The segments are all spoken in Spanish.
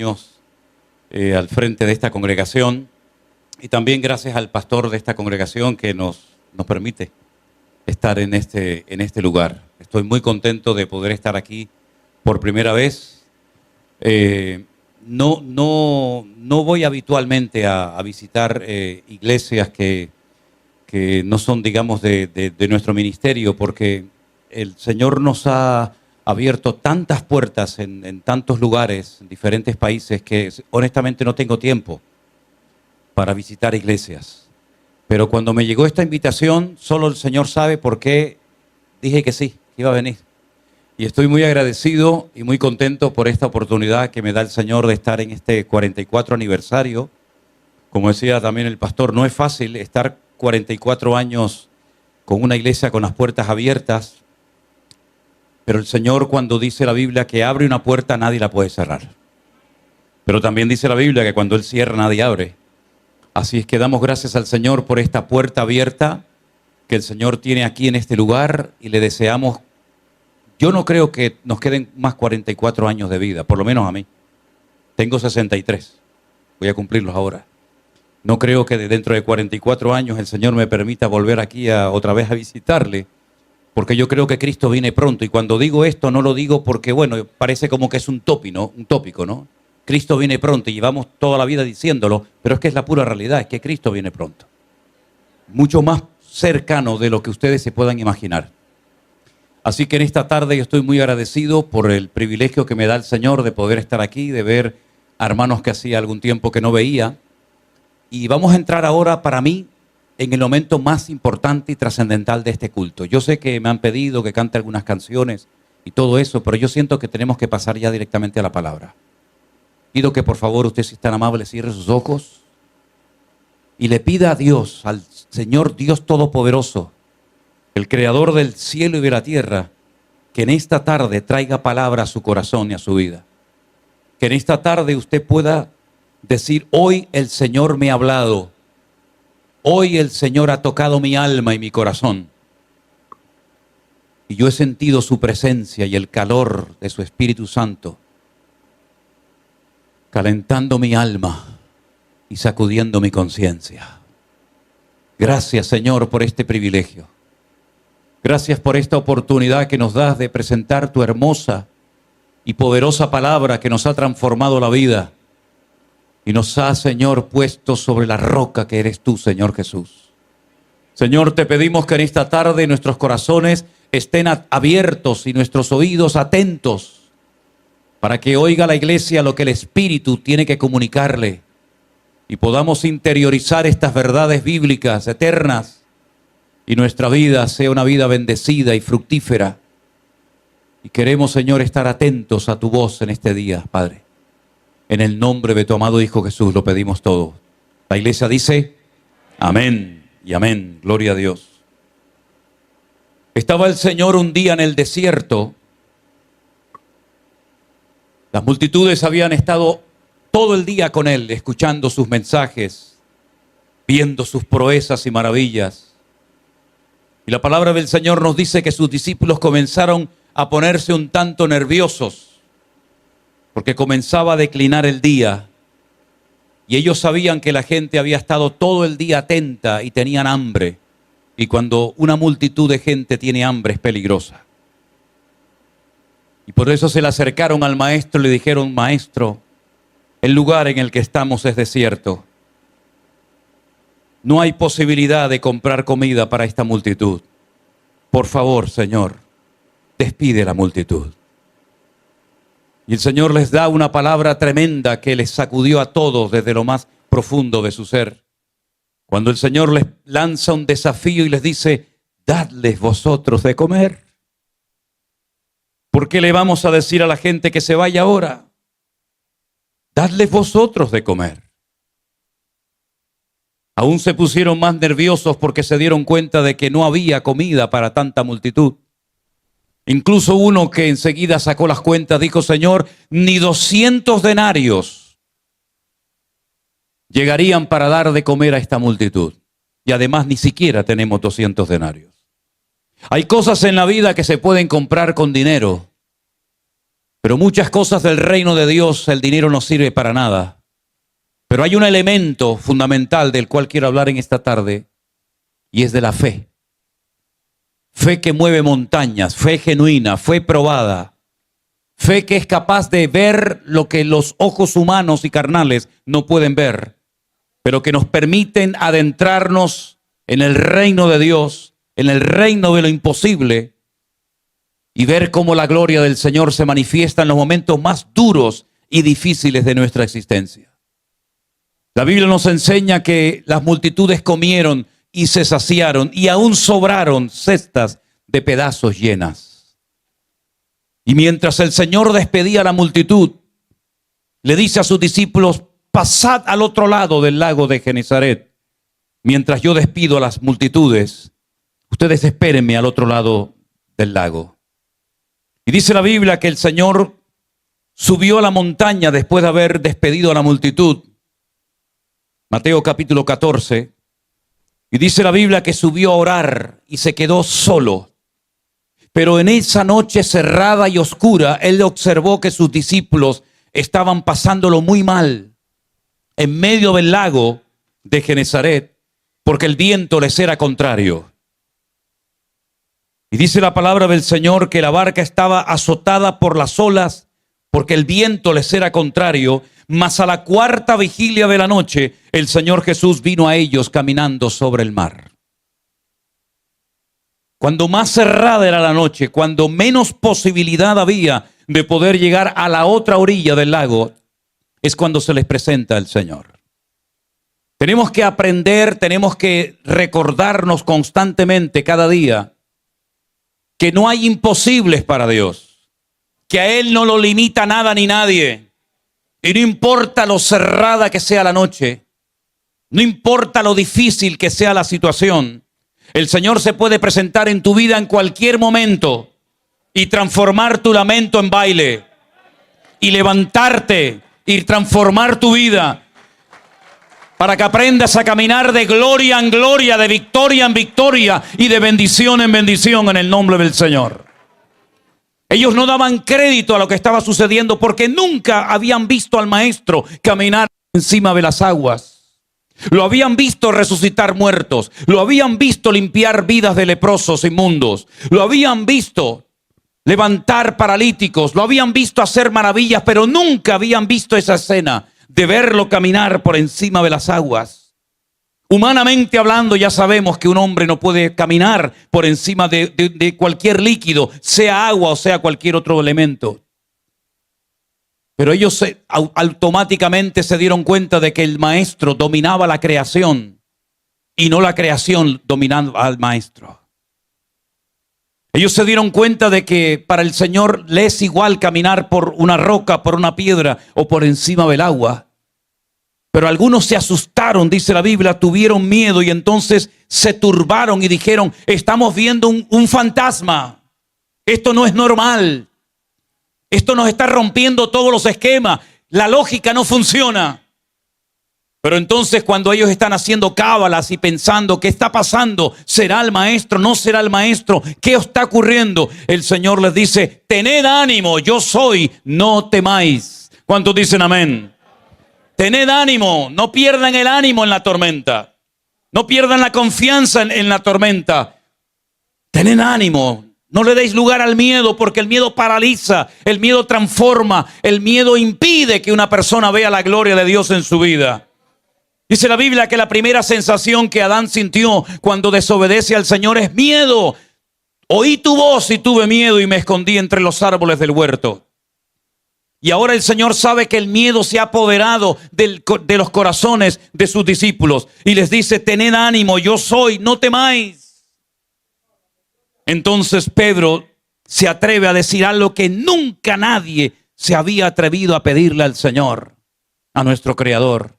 años al frente de esta congregación, y también gracias al pastor de esta congregación que nos permite estar en este lugar. Estoy muy contento de poder estar aquí por primera vez. No voy habitualmente a visitar iglesias que no son, digamos, de nuestro ministerio, porque el Señor nos ha abierto tantas puertas en tantos lugares, en diferentes países, que honestamente no tengo tiempo para visitar iglesias. Pero cuando me llegó esta invitación, solo el Señor sabe por qué dije que sí, que iba a venir. Y estoy muy agradecido y muy contento por esta oportunidad que me da el Señor de estar en este 44 aniversario. Como decía también el pastor, no es fácil estar 44 años con una iglesia con las puertas abiertas, pero el Señor, cuando dice la Biblia que abre una puerta, nadie la puede cerrar. Pero también dice la Biblia que cuando Él cierra, nadie abre. Así es que damos gracias al Señor por esta puerta abierta que el Señor tiene aquí en este lugar, y le deseamos. Yo no creo que nos queden más 44 años de vida, por lo menos a mí. Tengo 63, voy a cumplirlos ahora. No creo que dentro de 44 años el Señor me permita volver aquí otra vez a visitarle, porque yo creo que Cristo viene pronto. Y cuando digo esto, no lo digo porque, bueno, parece como que es un tópico, ¿no? Cristo viene pronto y llevamos toda la vida diciéndolo, pero es que es la pura realidad, es que Cristo viene pronto. Mucho más cercano de lo que ustedes se puedan imaginar. Así que en esta tarde yo estoy muy agradecido por el privilegio que me da el Señor de poder estar aquí, de ver a hermanos que hacía algún tiempo que no veía. Y vamos a entrar ahora, para mí, en el momento más importante y trascendental de este culto. Yo sé que me han pedido que cante algunas canciones y todo eso, pero yo siento que tenemos que pasar ya directamente a la palabra. Pido que por favor usted, si es tan amable, cierre sus ojos y le pida a Dios, al Señor Dios Todopoderoso, el Creador del cielo y de la tierra, que en esta tarde traiga palabra a su corazón y a su vida. Que en esta tarde usted pueda decir: hoy el Señor me ha hablado, hoy el Señor ha tocado mi alma y mi corazón, y yo he sentido su presencia y el calor de su Espíritu Santo calentando mi alma y sacudiendo mi conciencia. Gracias, Señor, por este privilegio. Gracias por esta oportunidad que nos das de presentar tu hermosa y poderosa palabra que nos ha transformado la vida y nos ha, Señor, puesto sobre la roca que eres tú, Señor Jesús. Señor, te pedimos que en esta tarde nuestros corazones estén abiertos y nuestros oídos atentos para que oiga la iglesia lo que el Espíritu tiene que comunicarle y podamos interiorizar estas verdades bíblicas eternas y nuestra vida sea una vida bendecida y fructífera. Y queremos, Señor, estar atentos a tu voz en este día, Padre. En el nombre de tu amado Hijo Jesús lo pedimos todo. La iglesia dice: amén y amén. Gloria a Dios. Estaba el Señor un día en el desierto. Las multitudes habían estado todo el día con Él, escuchando sus mensajes, viendo sus proezas y maravillas. Y la palabra del Señor nos dice que sus discípulos comenzaron a ponerse un tanto nerviosos, porque comenzaba a declinar el día. Y ellos sabían que la gente había estado todo el día atenta y tenían hambre. Y cuando una multitud de gente tiene hambre es peligrosa. Y por eso se le acercaron al maestro y le dijeron: maestro, el lugar en el que estamos es desierto. No hay posibilidad de comprar comida para esta multitud. Por favor, Señor, despide la multitud. Y el Señor les da una palabra tremenda que les sacudió a todos desde lo más profundo de su ser. Cuando el Señor les lanza un desafío y les dice: dadles vosotros de comer. ¿Por qué le vamos a decir a la gente que se vaya ahora? Dadles vosotros de comer. Aún se pusieron más nerviosos porque se dieron cuenta de que no había comida para tanta multitud. Incluso uno, que enseguida sacó las cuentas, dijo: Señor, ni 200 denarios llegarían para dar de comer a esta multitud. Y además ni siquiera tenemos 200 denarios. Hay cosas en la vida que se pueden comprar con dinero, Pero muchas cosas del reino de Dios, el dinero no sirve para nada. Pero hay un elemento fundamental del cual quiero hablar en esta tarde, y es de la fe. Fe que mueve montañas, fe genuina, fe probada. Fe que es capaz de ver lo que los ojos humanos y carnales no pueden ver, pero que nos permiten adentrarnos en el reino de Dios, en el reino de lo imposible, y ver cómo la gloria del Señor se manifiesta en los momentos más duros y difíciles de nuestra existencia. La Biblia nos enseña que las multitudes comieron y se saciaron, y aún sobraron cestas de pedazos llenas. Y mientras el Señor despedía a la multitud, le dice a sus discípulos: pasad al otro lado del lago de Genesaret. Mientras yo despido a las multitudes, ustedes espérenme al otro lado del lago. Y dice la Biblia que el Señor subió a la montaña después de haber despedido a la multitud. Mateo capítulo 14. Y dice la Biblia que subió a orar y se quedó solo. Pero en esa noche cerrada y oscura, él observó que sus discípulos estaban pasándolo muy mal en medio del lago de Genesaret, porque el viento les era contrario. Y dice la palabra del Señor que la barca estaba azotada por las olas, porque el viento les era contrario. Mas a la cuarta vigilia de la noche, el Señor Jesús vino a ellos caminando sobre el mar. Cuando más cerrada era la noche, cuando menos posibilidad había de poder llegar a la otra orilla del lago, es cuando se les presenta el Señor. Tenemos que aprender, tenemos que recordarnos constantemente cada día que no hay imposibles para Dios, que a Él no lo limita nada ni nadie. Y no importa lo cerrada que sea la noche, no importa lo difícil que sea la situación, el Señor se puede presentar en tu vida en cualquier momento y transformar tu lamento en baile, y levantarte y transformar tu vida para que aprendas a caminar de gloria en gloria, de victoria en victoria y de bendición en bendición en el nombre del Señor. Ellos no daban crédito a lo que estaba sucediendo porque nunca habían visto al Maestro caminar encima de las aguas. Lo habían visto resucitar muertos. Lo habían visto limpiar vidas de leprosos inmundos. Lo habían visto levantar paralíticos. Lo habían visto hacer maravillas, pero nunca habían visto esa escena de verlo caminar por encima de las aguas. Humanamente hablando, ya sabemos que un hombre no puede caminar por encima de cualquier líquido, sea agua o sea cualquier otro elemento. Pero ellos automáticamente se dieron cuenta de que el Maestro dominaba la creación y no la creación dominaba al Maestro. Ellos se dieron cuenta de que para el Señor le es igual caminar por una roca, por una piedra o por encima del agua. Pero algunos se asustaron, dice la Biblia, tuvieron miedo y entonces se turbaron y dijeron: estamos viendo un fantasma. Esto no es normal. Esto nos está rompiendo todos los esquemas. La lógica no funciona. Pero entonces cuando ellos están haciendo cábalas y pensando qué está pasando, ¿será el Maestro? ¿No será el Maestro? ¿Qué está ocurriendo? El Señor les dice: tened ánimo, yo soy, no temáis. ¿Cuántos dicen amén? Tened ánimo, no pierdan el ánimo en la tormenta. No pierdan la confianza en la tormenta. Tened ánimo, no le deis lugar al miedo, porque el miedo paraliza, el miedo transforma, el miedo impide que una persona vea la gloria de Dios en su vida. Dice la Biblia que la primera sensación que Adán sintió cuando desobedece al Señor es miedo. Oí tu voz y tuve miedo y me escondí entre los árboles del huerto. Y ahora el Señor sabe que el miedo se ha apoderado de los corazones de sus discípulos. Y les dice: tened ánimo, yo soy, no temáis. Entonces Pedro se atreve a decir algo que nunca nadie se había atrevido a pedirle al Señor, a nuestro Creador.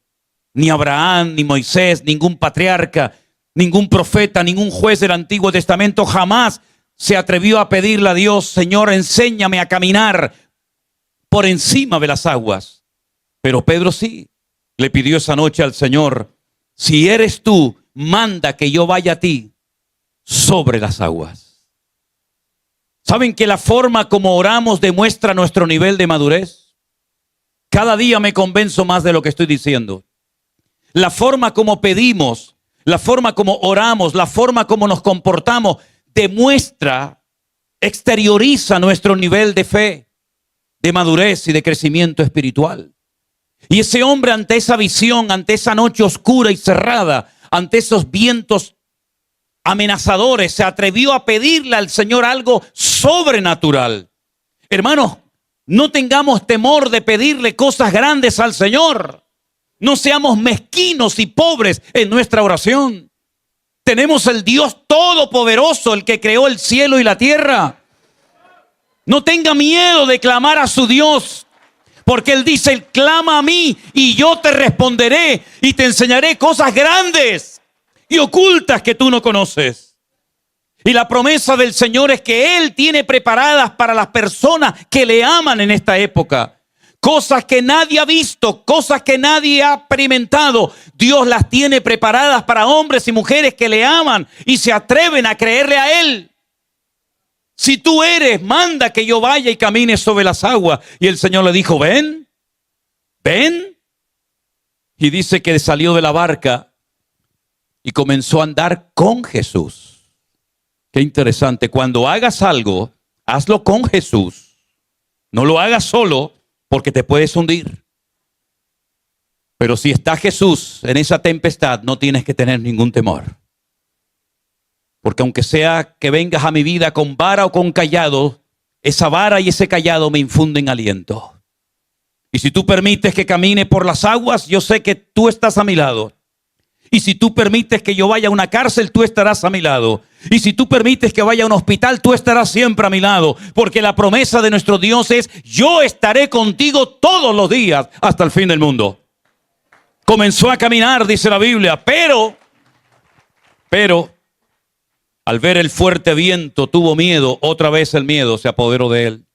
Ni Abraham, ni Moisés, ningún patriarca, ningún profeta, ningún juez del Antiguo Testamento jamás se atrevió a pedirle a Dios: Señor, enséñame a caminar por encima de las aguas. Pero Pedro sí le pidió esa noche al Señor: si eres tú, manda que yo vaya a ti sobre las aguas. ¿Saben que la forma como oramos demuestra nuestro nivel de madurez? Cada día me convenzo más de lo que estoy diciendo. La forma como pedimos, la forma como oramos, la forma como nos comportamos, demuestra, exterioriza nuestro nivel de fe, de madurez y de crecimiento espiritual. Y ese hombre, ante esa visión, ante esa noche oscura y cerrada, ante esos vientos amenazadores, se atrevió a pedirle al Señor algo sobrenatural. Hermanos, no tengamos temor de pedirle cosas grandes al Señor. No seamos mezquinos y pobres en nuestra oración. Tenemos el Dios todopoderoso, el que creó el cielo y la tierra. No tenga miedo de clamar a su Dios, porque Él dice: clama a mí y yo te responderé y te enseñaré cosas grandes y ocultas que tú no conoces. Y la promesa del Señor es que Él tiene preparadas para las personas que le aman en esta época. Cosas que nadie ha visto, cosas que nadie ha experimentado. Dios las tiene preparadas para hombres y mujeres que le aman y se atreven a creerle a Él. Si tú eres, manda que yo vaya y camine sobre las aguas. Y el Señor le dijo: ven, ven. Y dice que salió de la barca y comenzó a andar con Jesús. Qué interesante. Cuando hagas algo, hazlo con Jesús. No lo hagas solo, porque te puedes hundir. Pero si está Jesús en esa tempestad, no tienes que tener ningún temor. Porque aunque sea que vengas a mi vida con vara o con cayado, esa vara y ese cayado me infunden aliento. Y si tú permites que camine por las aguas, yo sé que tú estás a mi lado. Y si tú permites que yo vaya a una cárcel, tú estarás a mi lado. Y si tú permites que vaya a un hospital, tú estarás siempre a mi lado. Porque la promesa de nuestro Dios es: yo estaré contigo todos los días hasta el fin del mundo. Comenzó a caminar, dice la Biblia, pero, al ver el fuerte viento, tuvo miedo. Otra vez el miedo se apoderó de él.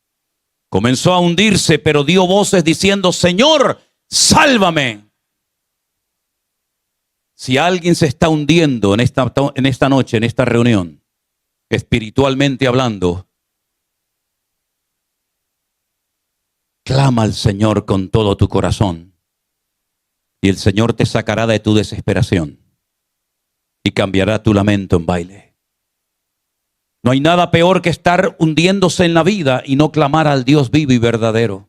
Comenzó a hundirse, pero dio voces diciendo: Señor, sálvame. Si alguien se está hundiendo en esta noche, en esta reunión, espiritualmente hablando, clama al Señor con todo tu corazón y el Señor te sacará de tu desesperación y cambiará tu lamento en baile. No hay nada peor que estar hundiéndose en la vida y no clamar al Dios vivo y verdadero.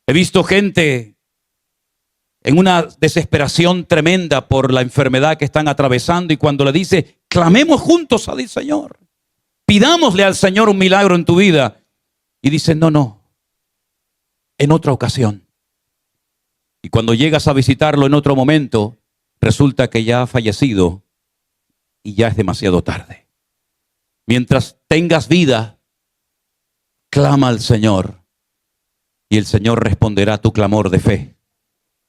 He visto gente en una desesperación tremenda por la enfermedad que están atravesando, y cuando le dice: clamemos juntos al Señor, pidámosle al Señor un milagro en tu vida, y dice: no, en otra ocasión. Y cuando llegas a visitarlo en otro momento, resulta que ya ha fallecido y ya es demasiado tarde. Mientras tengas vida, clama al Señor y el Señor responderá tu clamor de fe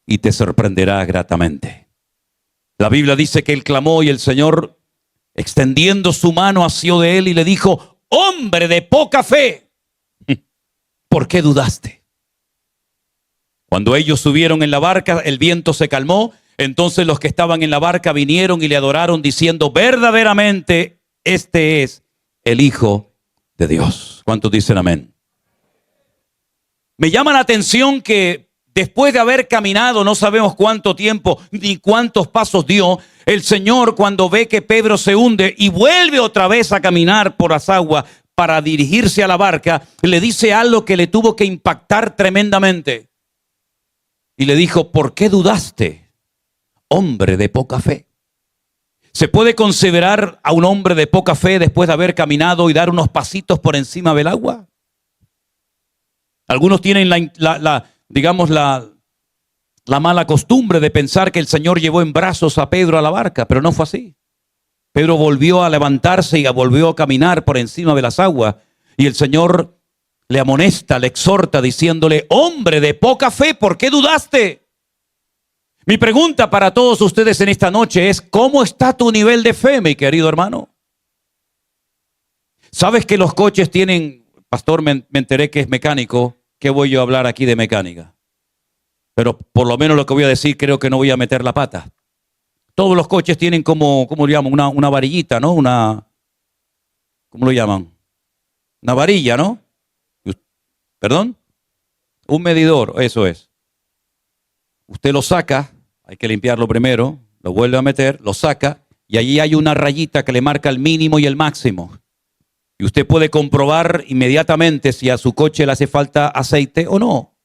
y te sorprenderá gratamente. La Biblia dice que él clamó y el Señor, extendiendo su mano, asió de él y le dijo: hombre de poca fe, ¿por qué dudaste? Cuando ellos subieron en la barca, el viento se calmó. Entonces los que estaban en la barca vinieron y le adoraron diciendo: verdaderamente este es el Hijo de Dios. ¿Cuántos dicen amén? Me llama la atención que después de haber caminado, no sabemos cuánto tiempo ni cuántos pasos dio, el Señor, cuando ve que Pedro se hunde y vuelve otra vez a caminar por las aguas para dirigirse a la barca, le dice algo que le tuvo que impactar tremendamente. Y le dijo: ¿por qué dudaste, hombre de poca fe? ¿Se puede considerar a un hombre de poca fe después de haber caminado y dar unos pasitos por encima del agua? Algunos tienen la mala costumbre de pensar que el Señor llevó en brazos a Pedro a la barca, pero no fue así. Pedro volvió a levantarse y volvió a caminar por encima de las aguas, y el Señor le amonesta, le exhorta diciéndole: hombre de poca fe, ¿por qué dudaste? Mi pregunta para todos ustedes en esta noche es: ¿cómo está tu nivel de fe, mi querido hermano? ¿Sabes que los coches tienen, pastor, me enteré que es mecánico? ¿Qué voy yo a hablar aquí de mecánica? Pero por lo menos lo que voy a decir, creo que no voy a meter la pata. Todos los coches tienen ¿cómo lo llaman? Una varillita, ¿no? ¿Cómo lo llaman? Una varilla, ¿no? ¿Perdón? Un medidor, eso es. Usted lo saca, hay que limpiarlo primero, lo vuelve a meter, lo saca, y allí hay una rayita que le marca el mínimo y el máximo. Y usted puede comprobar inmediatamente si a su coche le hace falta aceite o no.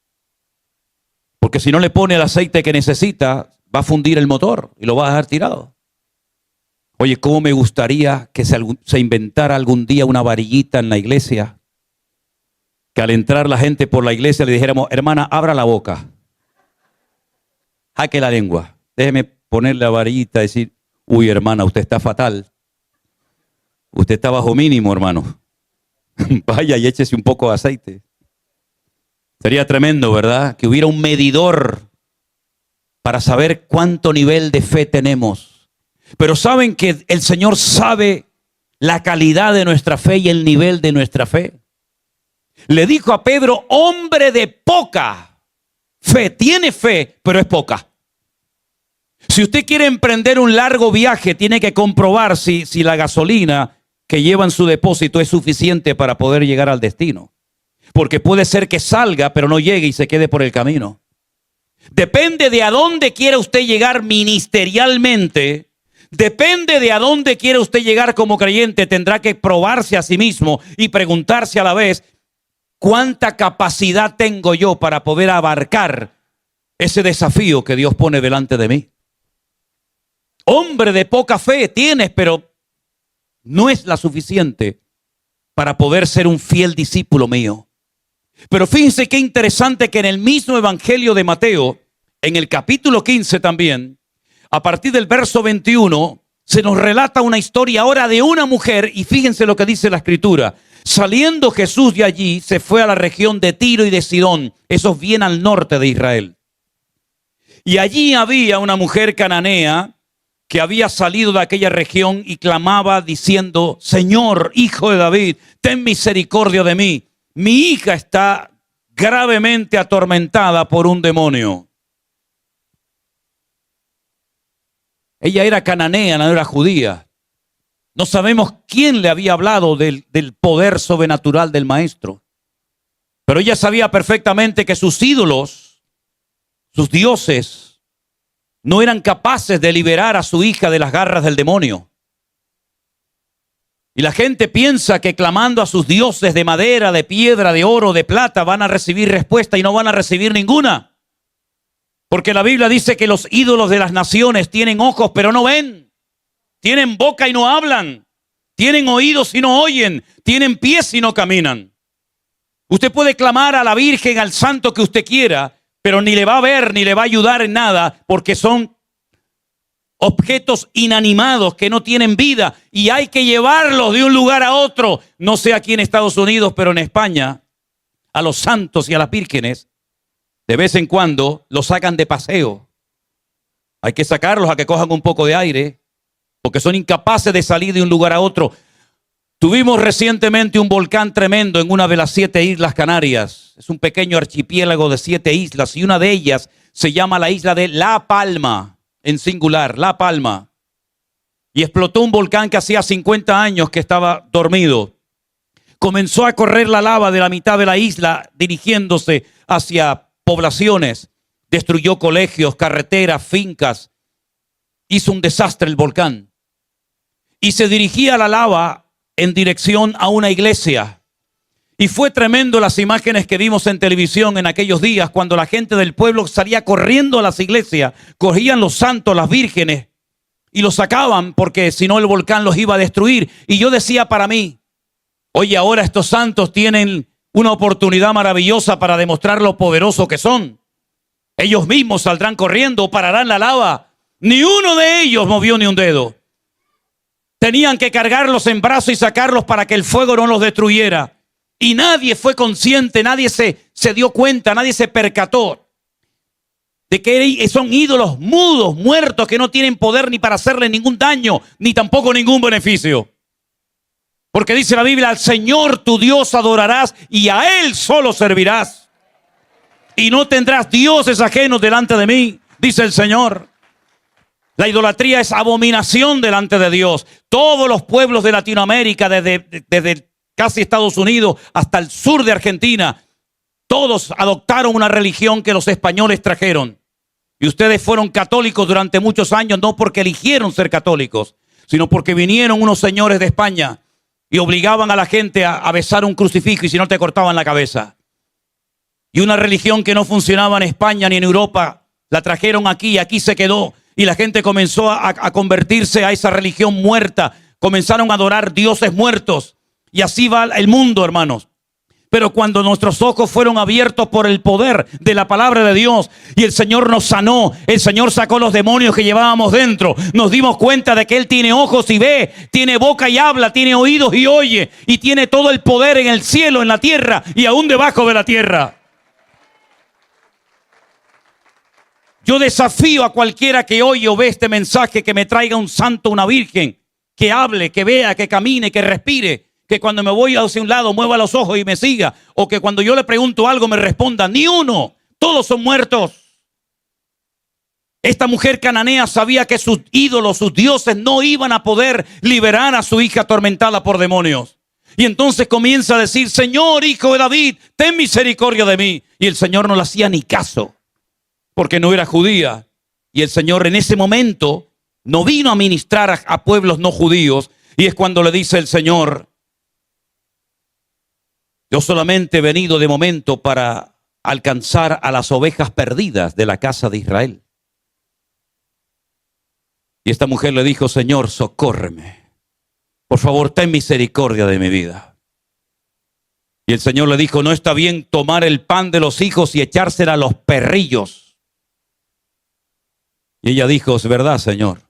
Porque si no le pone el aceite que necesita, va a fundir el motor y lo va a dejar tirado. Oye, ¿cómo me gustaría que se inventara algún día una varillita en la iglesia? Que al entrar la gente por la iglesia le dijéramos, hermana, abra la boca. Jaque la lengua. Déjeme ponerle la varillita y decir, uy, hermana, usted está fatal. Usted está bajo mínimo, hermano. Vaya y échese un poco de aceite. Sería tremendo, ¿verdad? Que hubiera un medidor para saber cuánto nivel de fe tenemos. Pero saben que el Señor sabe la calidad de nuestra fe y el nivel de nuestra fe. Le dijo a Pedro, hombre de poca fe. Tiene fe, pero es poca. Si usted quiere emprender un largo viaje, tiene que comprobar si la gasolina que lleva en su depósito es suficiente para poder llegar al destino. Porque puede ser que salga, pero no llegue y se quede por el camino. Depende de a dónde quiera usted llegar ministerialmente. Depende de a dónde quiera usted llegar como creyente. Tendrá que probarse a sí mismo y preguntarse a la vez, ¿cuánta capacidad tengo yo para poder abarcar ese desafío que Dios pone delante de mí? Hombre de poca fe tienes, pero no es la suficiente para poder ser un fiel discípulo mío. Pero fíjense qué interesante que en el mismo Evangelio de Mateo, en el capítulo 15 también, a partir del verso 21, se nos relata una historia ahora de una mujer, y fíjense lo que dice la Escritura. Saliendo Jesús de allí, se fue a la región de Tiro y de Sidón, esos bien al norte de Israel. Y allí había una mujer cananea que había salido de aquella región y clamaba diciendo, Señor, Hijo de David, ten misericordia de mí. Mi hija está gravemente atormentada por un demonio. Ella era cananea, no era judía. No sabemos quién le había hablado del poder sobrenatural del maestro. Pero ella sabía perfectamente que sus ídolos, sus dioses, no eran capaces de liberar a su hija de las garras del demonio. Y la gente piensa que clamando a sus dioses de madera, de piedra, de oro, de plata, van a recibir respuesta y no van a recibir ninguna. Porque la Biblia dice que los ídolos de las naciones tienen ojos pero no ven. Tienen boca y no hablan. Tienen oídos y no oyen. Tienen pies y no caminan. Usted puede clamar a la Virgen, al santo que usted quiera, pero ni le va a ver ni le va a ayudar en nada porque son objetos inanimados que no tienen vida y hay que llevarlos de un lugar a otro. No sé aquí en Estados Unidos, pero en España, a los santos y a las vírgenes, de vez en cuando los sacan de paseo. Hay que sacarlos a que cojan un poco de aire porque son incapaces de salir de un lugar a otro. Tuvimos recientemente un volcán tremendo en una de las 7 islas Canarias. Es un pequeño archipiélago de 7 islas y una de ellas se llama la isla de La Palma, en singular, La Palma. Y explotó un volcán que hacía 50 años que estaba dormido. Comenzó a correr la lava de la mitad de la isla dirigiéndose hacia poblaciones. Destruyó colegios, carreteras, fincas. Hizo un desastre el volcán. Y se dirigía la lava en dirección a una iglesia. Y fue tremendo las imágenes que vimos en televisión en aquellos días cuando la gente del pueblo salía corriendo a las iglesias, cogían los santos, las vírgenes y los sacaban porque si no el volcán los iba a destruir. Y yo decía para mí, oye, ahora estos santos tienen una oportunidad maravillosa para demostrar lo poderoso que son. Ellos mismos saldrán corriendo, pararán la lava. Ni uno de ellos movió ni un dedo. Tenían que cargarlos en brazos y sacarlos para que el fuego no los destruyera. Y nadie fue consciente, nadie se dio cuenta, nadie se percató de que son ídolos mudos, muertos, que no tienen poder ni para hacerle ningún daño, ni tampoco ningún beneficio. Porque dice la Biblia, al Señor tu Dios adorarás y a Él solo servirás. Y no tendrás dioses ajenos delante de mí, dice el Señor. La idolatría es abominación delante de Dios. Todos los pueblos de Latinoamérica, desde casi Estados Unidos, hasta el sur de Argentina. Todos adoptaron una religión que los españoles trajeron. Y ustedes fueron católicos durante muchos años, no porque eligieron ser católicos, sino porque vinieron unos señores de España y obligaban a la gente a besar un crucifijo y si no te cortaban la cabeza. Y una religión que no funcionaba en España ni en Europa, la trajeron aquí y aquí se quedó. Y la gente comenzó a convertirse a esa religión muerta. Comenzaron a adorar dioses muertos. Y así va el mundo, hermanos. Pero cuando nuestros ojos fueron abiertos por el poder de la palabra de Dios y el Señor nos sanó, el Señor sacó los demonios que llevábamos dentro, nos dimos cuenta de que Él tiene ojos y ve, tiene boca y habla, tiene oídos y oye, y tiene todo el poder en el cielo, en la tierra y aún debajo de la tierra. Yo desafío a cualquiera que oye o ve este mensaje que me traiga un santo, una virgen, que hable, que vea, que camine, que respire. Que cuando me voy hacia un lado mueva los ojos y me siga. O que cuando yo le pregunto algo me responda. Ni uno. Todos son muertos. Esta mujer cananea sabía que sus ídolos, sus dioses no iban a poder liberar a su hija atormentada por demonios. Y entonces comienza a decir, Señor, hijo de David, ten misericordia de mí. Y el Señor no le hacía ni caso. Porque no era judía. Y el Señor en ese momento no vino a ministrar a pueblos no judíos. Y es cuando le dice el Señor, yo solamente he venido de momento para alcanzar a las ovejas perdidas de la casa de Israel. Y esta mujer le dijo, Señor, socórreme. Por favor, ten misericordia de mi vida. Y el Señor le dijo, no está bien tomar el pan de los hijos y echársela a los perrillos. Y ella dijo, es verdad, Señor.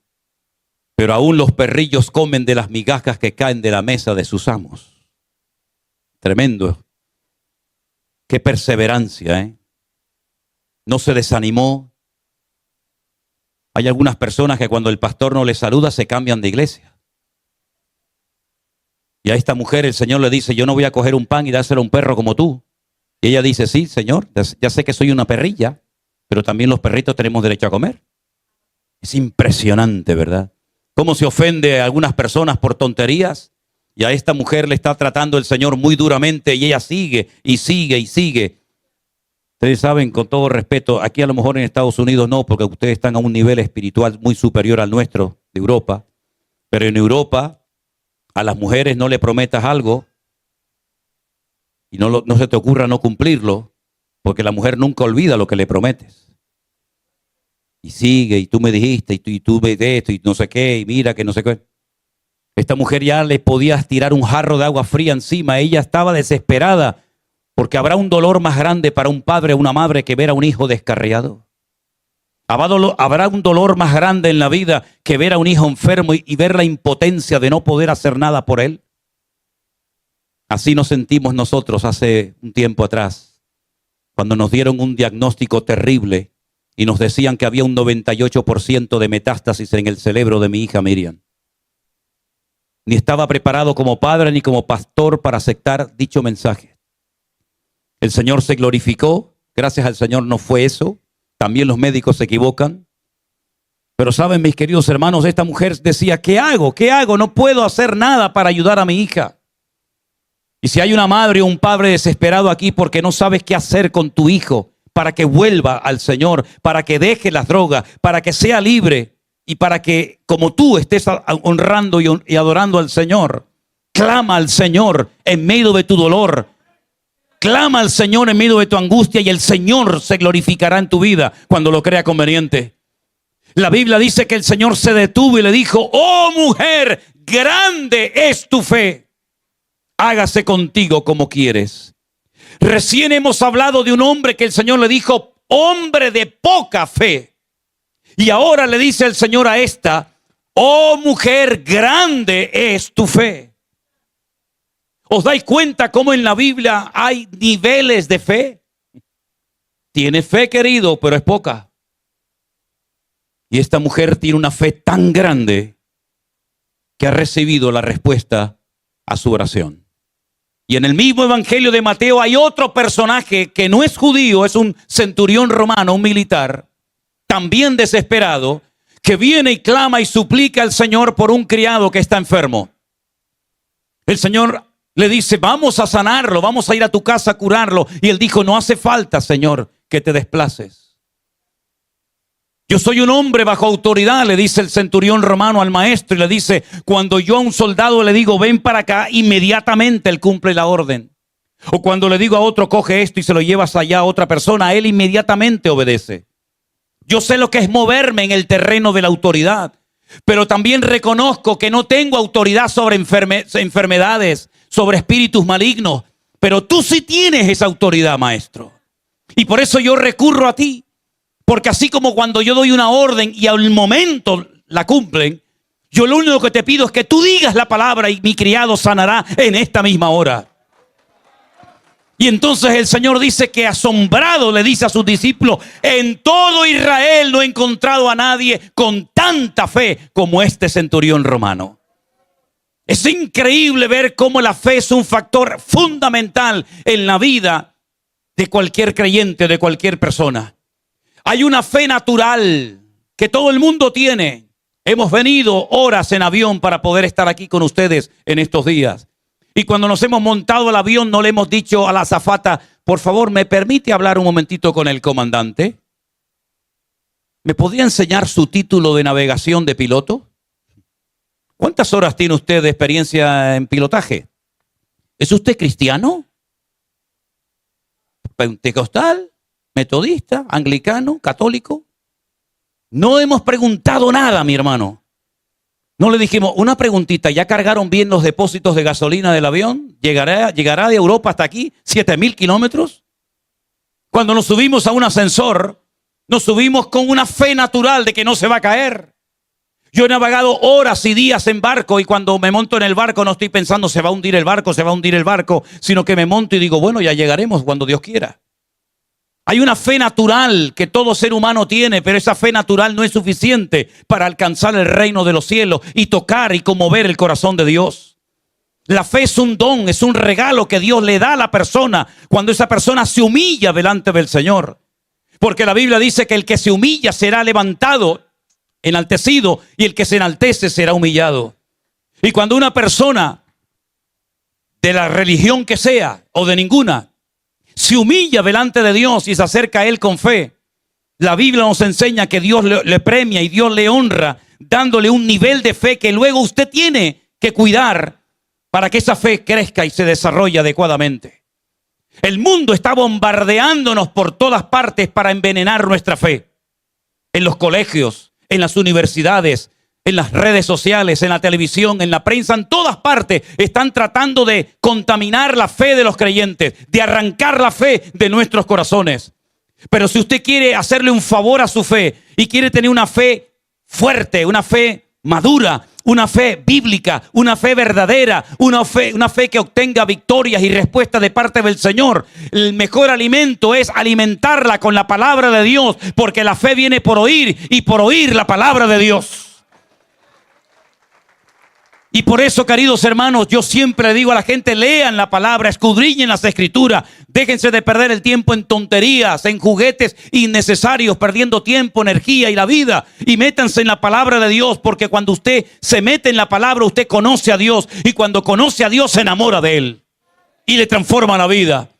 Pero aún los perrillos comen de las migajas que caen de la mesa de sus amos. Tremendo. Qué perseverancia, ¿eh? No se desanimó. Hay algunas personas que cuando el pastor no les saluda se cambian de iglesia. Y a esta mujer el Señor le dice, yo no voy a coger un pan y dárselo a un perro como tú. Y ella dice, sí, Señor, ya sé que soy una perrilla, pero también los perritos tenemos derecho a comer. Es impresionante, ¿verdad? Cómo se ofende a algunas personas por tonterías. Y a esta mujer le está tratando el Señor muy duramente y ella sigue y sigue y sigue. Ustedes saben, con todo respeto, aquí a lo mejor en Estados Unidos no, porque ustedes están a un nivel espiritual muy superior al nuestro, de Europa. Pero en Europa, a las mujeres no le prometas algo y no se te ocurra no cumplirlo, porque la mujer nunca olvida lo que le prometes. Y sigue, y tú me dijiste, y tú ves esto, y no sé qué, y mira que no sé qué. Esta mujer ya le podía tirar un jarro de agua fría encima. Ella estaba desesperada porque habrá un dolor más grande para un padre o una madre que ver a un hijo descarriado. Habrá un dolor más grande en la vida que ver a un hijo enfermo y ver la impotencia de no poder hacer nada por él. Así nos sentimos nosotros hace un tiempo atrás, cuando nos dieron un diagnóstico terrible y nos decían que había un 98% de metástasis en el cerebro de mi hija Miriam. Ni estaba preparado como padre ni como pastor para aceptar dicho mensaje. El Señor se glorificó. Gracias al Señor no fue eso. También los médicos se equivocan. Pero saben, mis queridos hermanos, esta mujer decía, ¿qué hago? ¿Qué hago? No puedo hacer nada para ayudar a mi hija. Y si hay una madre o un padre desesperado aquí porque no sabes qué hacer con tu hijo para que vuelva al Señor, para que deje las drogas, para que sea libre, y para que, como tú estés honrando y adorando al Señor, clama al Señor en medio de tu dolor. Clama al Señor en medio de tu angustia y el Señor se glorificará en tu vida cuando lo crea conveniente. La Biblia dice que el Señor se detuvo y le dijo, oh mujer, grande es tu fe. Hágase contigo como quieres. Recién hemos hablado de un hombre que el Señor le dijo, hombre de poca fe. Y ahora le dice el Señor a esta, oh mujer, grande es tu fe. ¿Os dais cuenta cómo en la Biblia hay niveles de fe? Tiene fe, querido, pero es poca. Y esta mujer tiene una fe tan grande que ha recibido la respuesta a su oración. Y en el mismo evangelio de Mateo hay otro personaje que no es judío, es un centurión romano, un militar, también desesperado, que viene y clama y suplica al Señor por un criado que está enfermo. El Señor Le dice, vamos a sanarlo, vamos a ir a tu casa a curarlo. Y él dijo, no hace falta, Señor, que te desplaces. Yo soy un hombre bajo autoridad, le dice el centurión romano al maestro. Y le dice, cuando yo a un soldado le digo, ven para acá, inmediatamente él cumple la orden. O cuando le digo a otro, coge esto y se lo llevas allá a otra persona, él inmediatamente obedece. Yo sé lo que es moverme en el terreno de la autoridad. Pero también reconozco que no tengo autoridad sobre enfermedades, sobre espíritus malignos. Pero tú sí tienes esa autoridad, maestro. Y por eso yo recurro a ti. Porque así como cuando yo doy una orden y al momento la cumplen, yo lo único que te pido es que tú digas la palabra y mi criado sanará en esta misma hora. Y entonces el Señor dice que asombrado le dice a sus discípulos, en todo Israel no he encontrado a nadie con tanta fe como este centurión romano. Es increíble ver cómo la fe es un factor fundamental en la vida de cualquier creyente, de cualquier persona. Hay una fe natural que todo el mundo tiene. Hemos venido horas en avión para poder estar aquí con ustedes en estos días. Y cuando nos hemos montado al avión no le hemos dicho a la azafata, por favor, ¿me permite hablar un momentito con el comandante? ¿Me podría enseñar su título de navegación de piloto? ¿Cuántas horas tiene usted de experiencia en pilotaje? ¿Es usted cristiano? ¿Pentecostal? ¿Metodista? ¿Anglicano? ¿Católico? No hemos preguntado nada, mi hermano. No le dijimos, una preguntita, ¿ya cargaron bien los depósitos de gasolina del avión? ¿Llegará de Europa hasta aquí 7,000 kilómetros? Cuando nos subimos a un ascensor, nos subimos con una fe natural de que no se va a caer. Yo he navegado horas y días en barco y cuando me monto en el barco no estoy pensando se va a hundir el barco, se va a hundir el barco, sino que me monto y digo, bueno, ya llegaremos cuando Dios quiera. Hay una fe natural que todo ser humano tiene, pero esa fe natural no es suficiente para alcanzar el reino de los cielos y tocar y conmover el corazón de Dios. La fe es un don, es un regalo que Dios le da a la persona cuando esa persona se humilla delante del Señor. Porque la Biblia dice que el que se humilla será levantado, enaltecido, y el que se enaltece será humillado. Y cuando una persona de la religión que sea o de ninguna se humilla delante de Dios y se acerca a Él con fe, la Biblia nos enseña que Dios le premia y Dios le honra, dándole un nivel de fe que luego usted tiene que cuidar para que esa fe crezca y se desarrolle adecuadamente. El mundo está bombardeándonos por todas partes para envenenar nuestra fe. En los colegios, en las universidades, en las redes sociales, en la televisión, en la prensa, en todas partes están tratando de contaminar la fe de los creyentes, de arrancar la fe de nuestros corazones. Pero si usted quiere hacerle un favor a su fe y quiere tener una fe fuerte, una fe madura, una fe bíblica, una fe verdadera, una fe que obtenga victorias y respuestas de parte del Señor, el mejor alimento es alimentarla con la palabra de Dios, porque la fe viene por oír y por oír la palabra de Dios. Y por eso, queridos hermanos, yo siempre le digo a la gente, lean la palabra, escudriñen las escrituras, déjense de perder el tiempo en tonterías, en juguetes innecesarios, perdiendo tiempo, energía y la vida, y métanse en la palabra de Dios, porque cuando usted se mete en la palabra, usted conoce a Dios, y cuando conoce a Dios se enamora de Él, y le transforma la vida.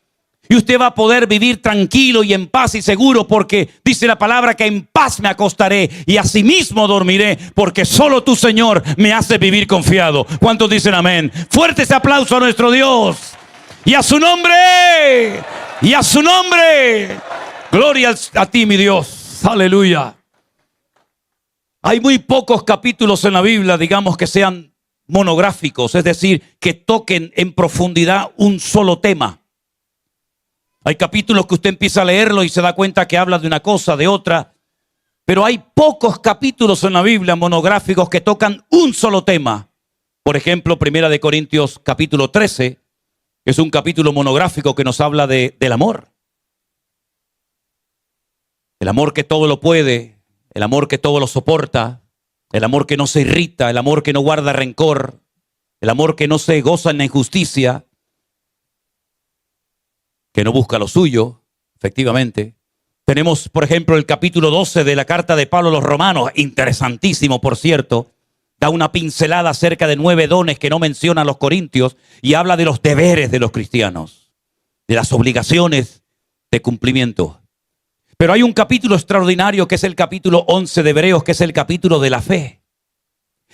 Y usted va a poder vivir tranquilo y en paz y seguro, porque dice la palabra que en paz me acostaré y asimismo dormiré, porque solo tú, Señor, me haces vivir confiado. ¿Cuántos dicen amén? Fuerte ese aplauso a nuestro Dios. Y a su nombre. Y a su nombre. Gloria a ti, mi Dios. Aleluya. Hay muy pocos capítulos en la Biblia, digamos, que sean monográficos, es decir, que toquen en profundidad un solo tema. Hay capítulos que usted empieza a leerlo y se da cuenta que habla de una cosa, de otra. Pero hay pocos capítulos en la Biblia monográficos que tocan un solo tema. Por ejemplo, 1 Corintios capítulo 13, que es un capítulo monográfico que nos habla del amor. El amor que todo lo puede, el amor que todo lo soporta, el amor que no se irrita, el amor que no guarda rencor, el amor que no se goza en la injusticia, que no busca lo suyo, efectivamente. Tenemos, por ejemplo, el capítulo 12 de la carta de Pablo a los Romanos, interesantísimo, por cierto, Da una pincelada acerca de 9 dones que no mencionan los corintios y habla de los deberes de los cristianos, de las obligaciones de cumplimiento. Pero hay un capítulo extraordinario que es el capítulo 11 de Hebreos, que es el capítulo de la fe.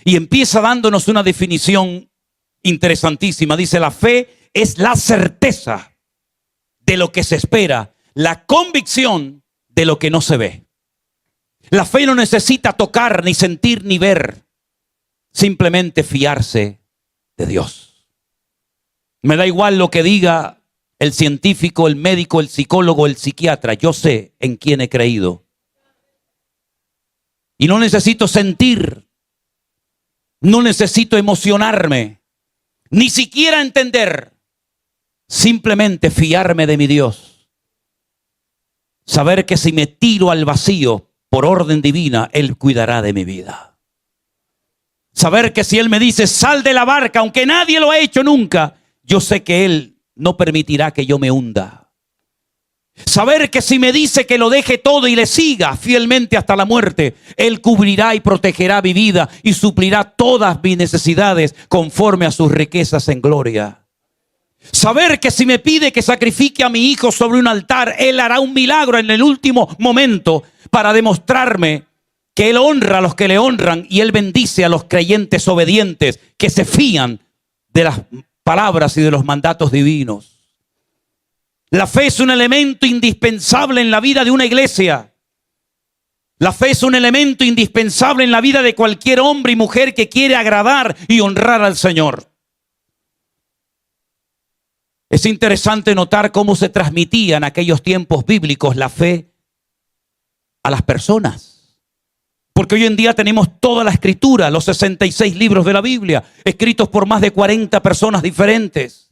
Y empieza dándonos una definición interesantísima. Dice, la fe es la certeza de lo que se espera, la convicción de lo que no se ve. La fe no necesita tocar, ni sentir, ni ver. Simplemente fiarse de Dios. Me da igual lo que diga el científico, el médico, el psicólogo, el psiquiatra. Yo sé en quién he creído. Y no necesito sentir, no necesito emocionarme, ni siquiera entender. Simplemente fiarme de mi Dios. Saber que si me tiro al vacío por orden divina, Él cuidará de mi vida. Saber que si Él me dice, sal de la barca, aunque nadie lo ha hecho nunca, yo sé que Él no permitirá que yo me hunda. Saber que si me dice que lo deje todo y le siga fielmente hasta la muerte, Él cubrirá y protegerá mi vida y suplirá todas mis necesidades conforme a sus riquezas en gloria. Saber que si me pide que sacrifique a mi hijo sobre un altar, Él hará un milagro en el último momento para demostrarme que Él honra a los que le honran y Él bendice a los creyentes obedientes que se fían de las palabras y de los mandatos divinos. La fe es un elemento indispensable en la vida de una iglesia. La fe es un elemento indispensable en la vida de cualquier hombre y mujer que quiere agradar y honrar al Señor. Es interesante notar cómo se transmitía en aquellos tiempos bíblicos la fe a las personas. Porque hoy en día tenemos toda la escritura, los 66 libros de la Biblia, escritos por más de 40 personas diferentes.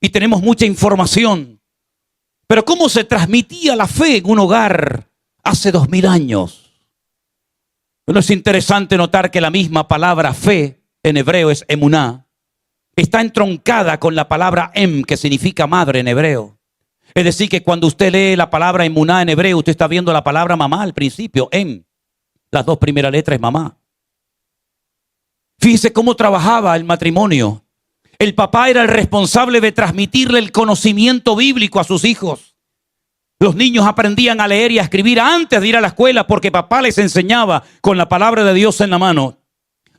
Y tenemos mucha información. Pero ¿cómo se transmitía la fe en un hogar hace 2000 años? Bueno, es interesante notar que la misma palabra fe en hebreo es emuná. Está entroncada con la palabra em, que significa madre en hebreo. Es decir, que cuando usted lee la palabra emuná en hebreo, usted está viendo la palabra mamá al principio, em. Las 2 primeras letras es mamá. Fíjese cómo trabajaba el matrimonio. El papá era el responsable de transmitirle el conocimiento bíblico a sus hijos. Los niños aprendían a leer y a escribir antes de ir a la escuela porque papá les enseñaba con la palabra de Dios en la mano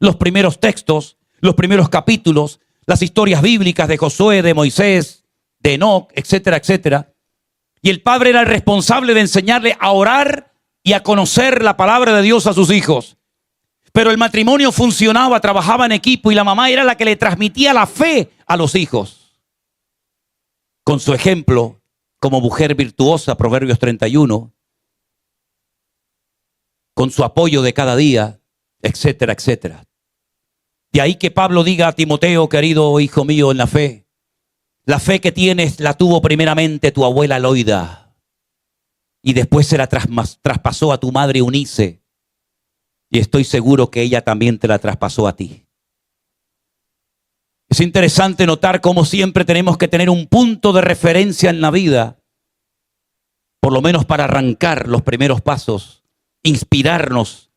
los primeros textos, los primeros capítulos, las historias bíblicas de Josué, de Moisés, de Enoc, etcétera, etcétera. Y el padre era el responsable de enseñarle a orar y a conocer la palabra de Dios a sus hijos. Pero el matrimonio funcionaba, trabajaba en equipo y la mamá era la que le transmitía la fe a los hijos. Con su ejemplo, como mujer virtuosa, Proverbios 31, con su apoyo de cada día, etcétera, etcétera. De ahí que Pablo diga a Timoteo, querido hijo mío en la fe que tienes la tuvo primeramente tu abuela Loida. Y después se la traspasó a tu madre Eunice. Y estoy seguro que ella también te la traspasó a ti. Es interesante notar cómo siempre tenemos que tener un punto de referencia en la vida. Por lo menos para arrancar los primeros pasos. Inspirarnos.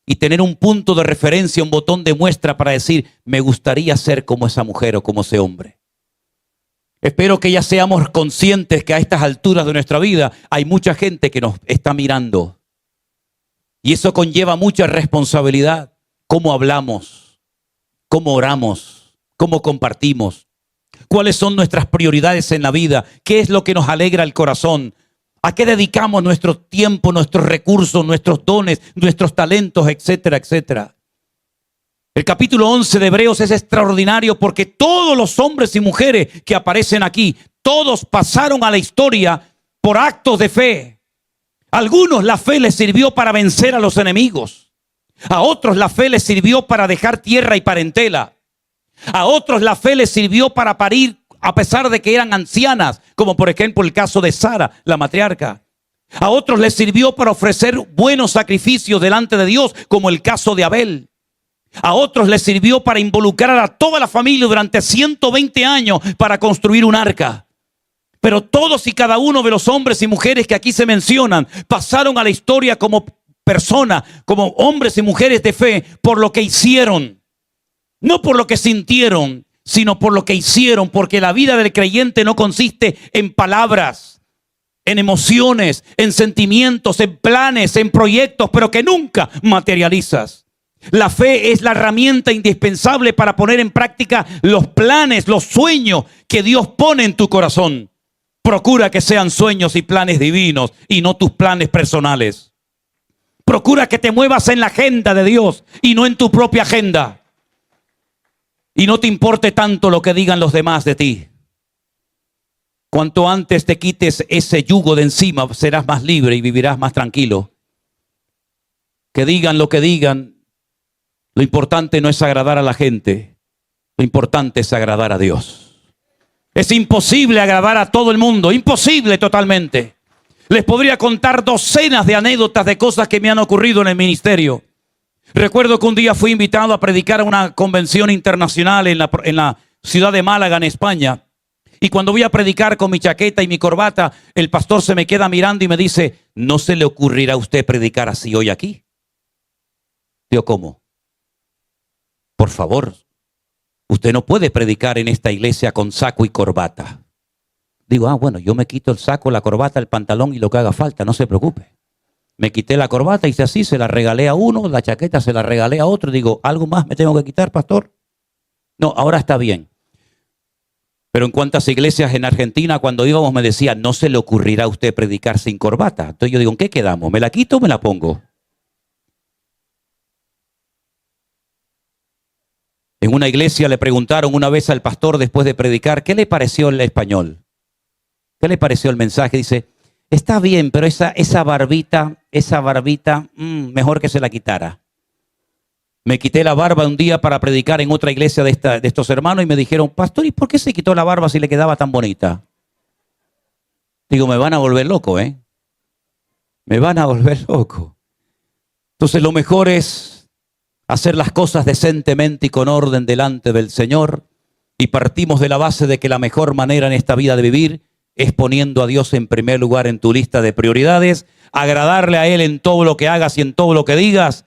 Y tener un punto de referencia, un botón de muestra para decir, me gustaría ser como esa mujer o como ese hombre. Espero que ya seamos conscientes que a estas alturas de nuestra vida hay mucha gente que nos está mirando. Y eso conlleva mucha responsabilidad. Cómo hablamos, cómo oramos, cómo compartimos. Cuáles son nuestras prioridades en la vida. Qué es lo que nos alegra el corazón. A qué dedicamos nuestro tiempo, nuestros recursos, nuestros dones, nuestros talentos, etcétera, etcétera. El capítulo 11 de Hebreos es extraordinario porque todos los hombres y mujeres que aparecen aquí, todos pasaron a la historia por actos de fe. A algunos la fe les sirvió para vencer a los enemigos. A otros la fe les sirvió para dejar tierra y parentela. A otros la fe les sirvió para parir a pesar de que eran ancianas, como por ejemplo el caso de Sara, la matriarca. A otros les sirvió para ofrecer buenos sacrificios delante de Dios, como el caso de Abel. A otros les sirvió para involucrar a toda la familia durante 120 años para construir un arca. Pero todos y cada uno de los hombres y mujeres que aquí se mencionan pasaron a la historia como personas, como hombres y mujeres de fe por lo que hicieron. No por lo que sintieron, sino por lo que hicieron, porque la vida del creyente no consiste en palabras, en emociones, en sentimientos, en planes, en proyectos, pero que nunca materializas. La fe es la herramienta indispensable para poner en práctica los planes, los sueños que Dios pone en tu corazón. Procura que sean sueños y planes divinos y no tus planes personales. Procura que te muevas en la agenda de Dios y no en tu propia agenda. Y no te importe tanto lo que digan los demás de ti. Cuanto antes te quites ese yugo de encima, serás más libre y vivirás más tranquilo. Que digan lo que digan, lo importante no es agradar a la gente, lo importante es agradar a Dios. Es imposible agradar a todo el mundo, imposible totalmente. Les podría contar docenas de anécdotas de cosas que me han ocurrido en el ministerio. Recuerdo que un día fui invitado a predicar a una convención internacional en la ciudad de Málaga, en España. Y cuando voy a predicar con mi chaqueta y mi corbata, el pastor se me queda mirando y me dice, ¿no se le ocurrirá a usted predicar así hoy aquí? Digo, ¿cómo? Por favor, usted no puede predicar en esta iglesia con saco y corbata. Digo, bueno, yo me quito el saco, la corbata, el pantalón y lo que haga falta, no se preocupe. Me quité la corbata, hice así, se la regalé a uno, la chaqueta se la regalé a otro. Digo, ¿algo más me tengo que quitar, pastor? No, ahora está bien. Pero en cuantas iglesias en Argentina, cuando íbamos me decían, no se le ocurrirá a usted predicar sin corbata. Entonces yo digo, ¿en qué quedamos? ¿Me la quito o me la pongo? En una iglesia le preguntaron una vez al pastor después de predicar, ¿qué le pareció el español? ¿Qué le pareció el mensaje? Dice, está bien, pero esa barbita, mejor que se la quitara. Me quité la barba un día para predicar en otra iglesia de estos hermanos y me dijeron, pastor, ¿y por qué se quitó la barba si le quedaba tan bonita? Digo, me van a volver loco, ¿eh? Me van a volver loco. Entonces lo mejor es hacer las cosas decentemente y con orden delante del Señor. Y partimos de la base de que la mejor manera en esta vida de vivir es poniendo a Dios en primer lugar en tu lista de prioridades, agradarle a Él en todo lo que hagas y en todo lo que digas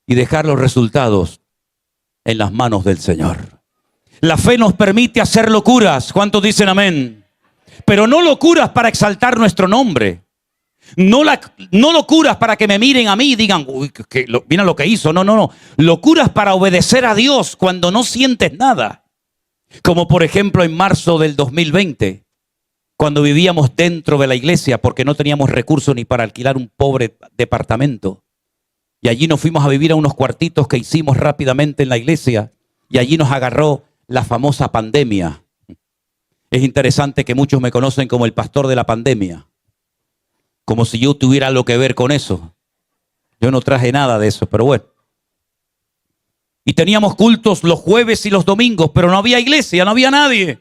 y dejar los resultados en las manos del Señor. La fe nos permite hacer locuras. ¿Cuántos dicen amén? Pero no locuras para exaltar nuestro nombre. No locuras para que me miren a mí y digan, uy, mira lo que hizo. No. Locuras para obedecer a Dios cuando no sientes nada. Como por ejemplo en marzo del 2020, cuando vivíamos dentro de la iglesia porque no teníamos recursos ni para alquilar un pobre departamento. Y allí nos fuimos a vivir a unos cuartitos que hicimos rápidamente en la iglesia. Y allí nos agarró la famosa pandemia. Es interesante que muchos me conocen como el pastor de la pandemia. Como si yo tuviera algo que ver con eso. Yo no traje nada de eso, pero bueno. Y teníamos cultos los jueves y los domingos, pero no había iglesia, no había nadie.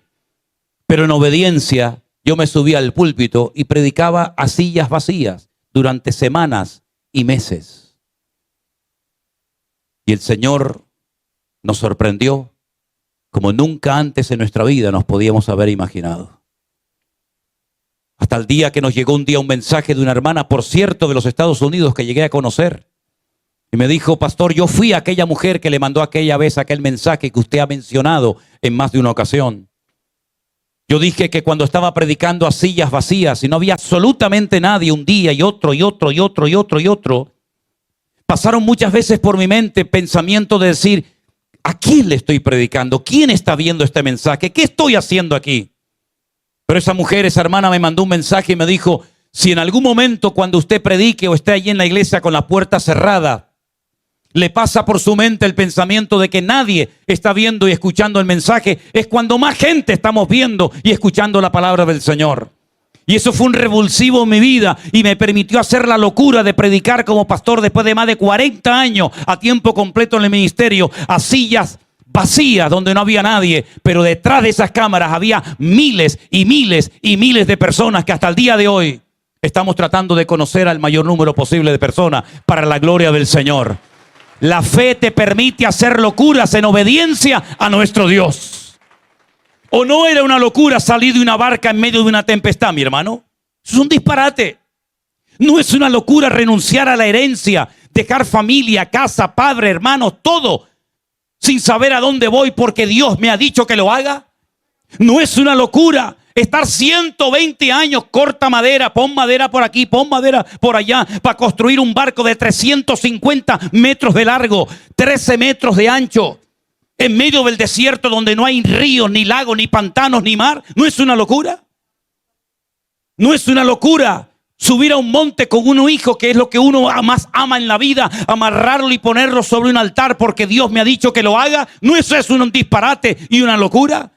Pero en obediencia, yo me subía al púlpito y predicaba a sillas vacías durante semanas y meses. Y el Señor nos sorprendió como nunca antes en nuestra vida nos podíamos haber imaginado. Hasta el día que nos llegó un día un mensaje de una hermana, por cierto, de los Estados Unidos, que llegué a conocer. Y me dijo, pastor, yo fui aquella mujer que le mandó aquella vez aquel mensaje que usted ha mencionado en más de una ocasión. Yo dije que cuando estaba predicando a sillas vacías y no había absolutamente nadie un día y otro, pasaron muchas veces por mi mente pensamiento de decir, ¿a quién le estoy predicando? ¿Quién está viendo este mensaje? ¿Qué estoy haciendo aquí? Pero esa mujer, esa hermana me mandó un mensaje y me dijo, si en algún momento cuando usted predique o esté allí en la iglesia con la puerta cerrada, le pasa por su mente el pensamiento de que nadie está viendo y escuchando el mensaje, es cuando más gente estamos viendo y escuchando la palabra del Señor. Y eso fue un revulsivo en mi vida y me permitió hacer la locura de predicar como pastor después de más de 40 años a tiempo completo en el ministerio, a sillas vacías donde no había nadie, pero detrás de esas cámaras había miles y miles y miles de personas que hasta el día de hoy estamos tratando de conocer al mayor número posible de personas para la gloria del Señor. La fe te permite hacer locuras en obediencia a nuestro Dios. ¿O no era una locura salir de una barca en medio de una tempestad, mi hermano? Eso es un disparate. No es una locura renunciar a la herencia, dejar familia, casa, padre, hermanos, todo. sin saber a dónde voy porque Dios me ha dicho que lo haga? ¿No es una locura estar 120 años, corta madera, pon madera por aquí, pon madera por allá, para construir un barco de 350 metros de largo, 13 metros de ancho, en medio del desierto donde no hay ríos, ni lagos, ni pantanos, ni mar? ¿No es una locura? ¿No es una locura subir a un monte con un hijo, que es lo que uno más ama en la vida, amarrarlo y ponerlo sobre un altar porque Dios me ha dicho que lo haga? ¿No eso es un disparate y una locura?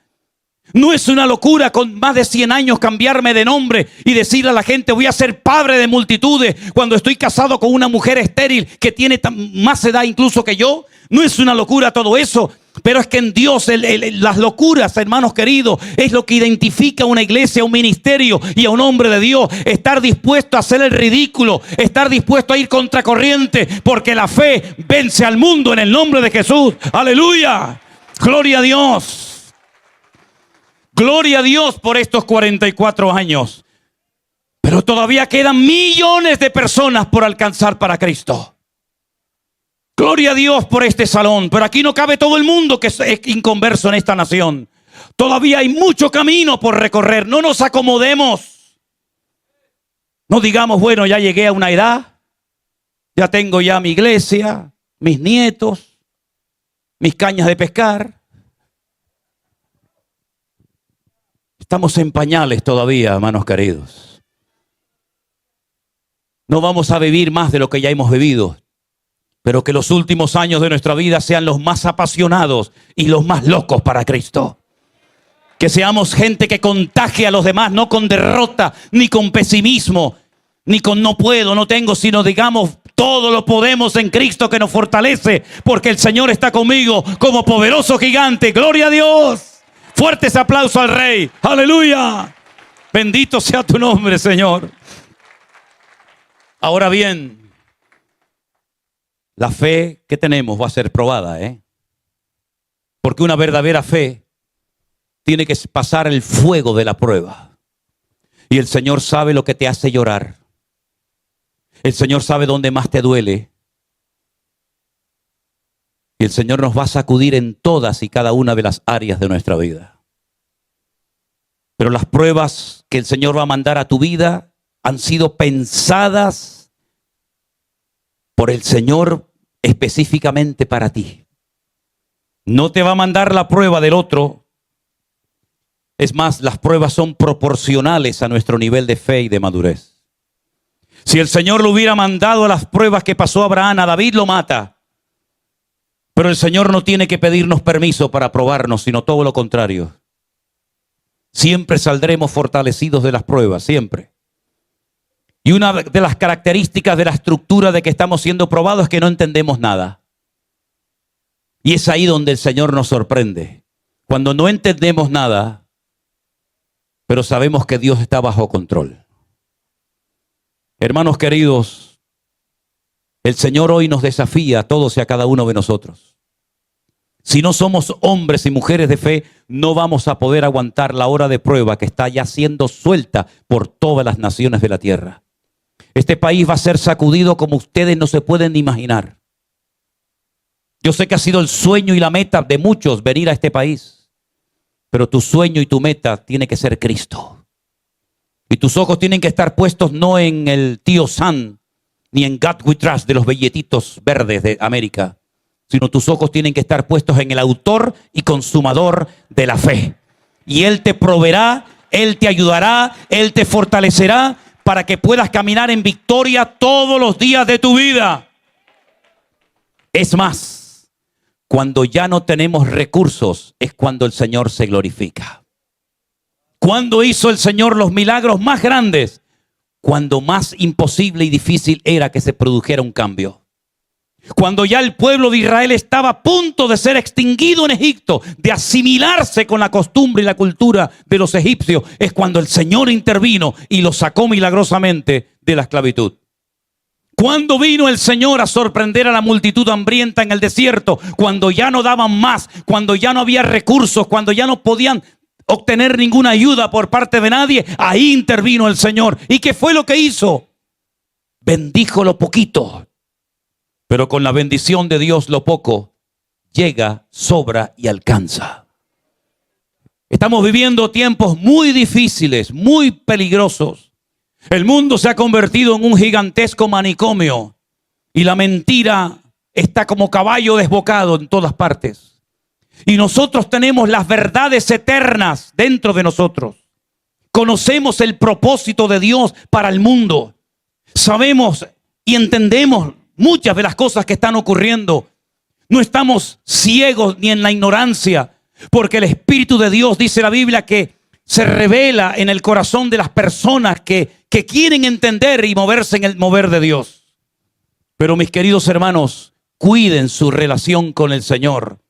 ¿No es una locura con más de 100 años cambiarme de nombre y decirle a la gente voy a ser padre de multitudes cuando estoy casado con una mujer estéril que tiene más edad incluso que yo? ¿No es una locura todo eso? Pero es que en Dios las locuras, hermanos queridos, es lo que identifica a una iglesia, a un ministerio y a un hombre de Dios. Estar dispuesto a hacer el ridículo, estar dispuesto a ir contracorriente, porque la fe vence al mundo en el nombre de Jesús. ¡Aleluya! ¡Gloria a Dios! Gloria a Dios por estos 44 años. Pero todavía quedan millones de personas por alcanzar para Cristo. Gloria a Dios por este salón. Pero aquí no cabe todo el mundo que es inconverso en esta nación. Todavía hay mucho camino por recorrer. No nos acomodemos. No digamos, bueno, ya llegué a una edad. Ya tengo ya mi iglesia, mis nietos, mis cañas de pescar. Estamos en pañales todavía, hermanos queridos. No vamos a vivir más de lo que ya hemos vivido, pero que los últimos años de nuestra vida sean los más apasionados y los más locos para Cristo. Que seamos gente que contagie a los demás, no con derrota, ni con pesimismo, ni con no puedo, no tengo, sino digamos, todo lo podemos en Cristo que nos fortalece, porque el Señor está conmigo como poderoso gigante. ¡Gloria a Dios! Fuertes aplausos al Rey. ¡Aleluya! Bendito sea tu nombre, Señor. Ahora bien, la fe que tenemos va a ser probada, porque una verdadera fe tiene que pasar el fuego de la prueba. Y el Señor sabe lo que te hace llorar. El Señor sabe dónde más te duele. Y el Señor nos va a sacudir en todas y cada una de las áreas de nuestra vida. Pero las pruebas que el Señor va a mandar a tu vida han sido pensadas por el Señor específicamente para ti. No te va a mandar la prueba del otro. Es más, las pruebas son proporcionales a nuestro nivel de fe y de madurez. Si el Señor le hubiera mandado las pruebas que pasó a Abraham, a David lo mata. Pero el Señor no tiene que pedirnos permiso para probarnos, sino todo lo contrario. Siempre saldremos fortalecidos de las pruebas, siempre. Y una de las características de la estructura de que estamos siendo probados es que no entendemos nada. Y es ahí donde el Señor nos sorprende. Cuando no entendemos nada, pero sabemos que Dios está bajo control. Hermanos queridos, el Señor hoy nos desafía a todos y a cada uno de nosotros. Si no somos hombres y mujeres de fe, no vamos a poder aguantar la hora de prueba que está ya siendo suelta por todas las naciones de la tierra. Este país va a ser sacudido como ustedes no se pueden ni imaginar. Yo sé que ha sido el sueño y la meta de muchos venir a este país, pero tu sueño y tu meta tiene que ser Cristo. Y tus ojos tienen que estar puestos no en el tío Sam, ni en God We Trust de los billetitos verdes de América, sino tus ojos tienen que estar puestos en el autor y consumador de la fe. Y Él te proveerá, Él te ayudará, Él te fortalecerá para que puedas caminar en victoria todos los días de tu vida. Es más, cuando ya no tenemos recursos, es cuando el Señor se glorifica. ¿Cuándo hizo el Señor los milagros más grandes? Cuando más imposible y difícil era que se produjera un cambio. Cuando ya el pueblo de Israel estaba a punto de ser extinguido en Egipto, de asimilarse con la costumbre y la cultura de los egipcios, es cuando el Señor intervino y los sacó milagrosamente de la esclavitud. Cuando vino el Señor a sorprender a la multitud hambrienta en el desierto, cuando ya no daban más, cuando ya no había recursos, cuando ya no podían obtener ninguna ayuda por parte de nadie, ahí intervino el Señor. ¿Y qué fue lo que hizo? Bendijo lo poquito, pero con la bendición de Dios lo poco llega, sobra y alcanza. Estamos viviendo tiempos muy difíciles, muy peligrosos. El mundo se ha convertido en un gigantesco manicomio y la mentira está como caballo desbocado en todas partes. Y nosotros tenemos las verdades eternas dentro de nosotros. Conocemos el propósito de Dios para el mundo. Sabemos y entendemos muchas de las cosas que están ocurriendo. No estamos ciegos ni en la ignorancia, porque el Espíritu de Dios, dice la Biblia, que se revela en el corazón de las personas que quieren entender y moverse en el mover de Dios. Pero mis queridos hermanos, cuiden su relación con el Señor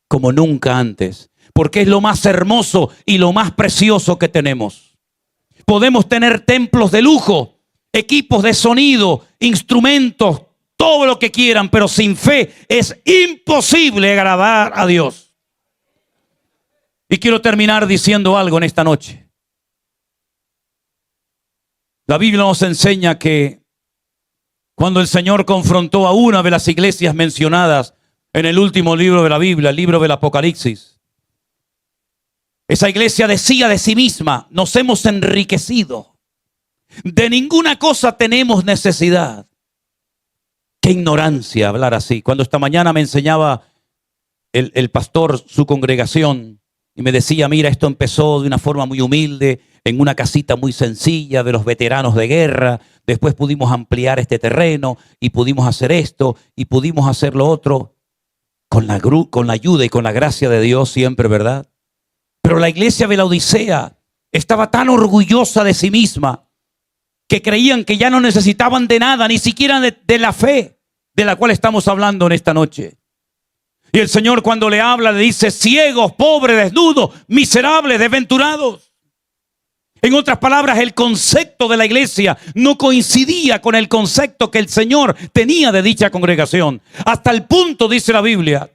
como nunca antes, porque es lo más hermoso y lo más precioso que tenemos. Podemos tener templos de lujo, equipos de sonido, instrumentos, todo lo que quieran, pero sin fe es imposible agradar a Dios. Y quiero terminar diciendo algo en esta noche. La Biblia nos enseña que cuando el Señor confrontó a una de las iglesias mencionadas en el último libro de la Biblia, el libro del Apocalipsis, esa iglesia decía de sí misma: nos hemos enriquecido, de ninguna cosa tenemos necesidad. Qué ignorancia hablar así. Cuando esta mañana me enseñaba el pastor su congregación y me decía: mira, esto empezó de una forma muy humilde, en una casita muy sencilla de los veteranos de guerra. Después pudimos ampliar este terreno y pudimos hacer esto y pudimos hacer lo otro con la ayuda y con la gracia de Dios siempre, ¿verdad? Pero la iglesia de la Odisea estaba tan orgullosa de sí misma que creían que ya no necesitaban de nada, ni siquiera de la fe de la cual estamos hablando en esta noche. Y el Señor, cuando le habla, le dice: ciegos, pobres, desnudos, miserables, desventurados. En otras palabras, el concepto de la iglesia no coincidía con el concepto que el Señor tenía de dicha congregación. Hasta el punto, dice la Biblia,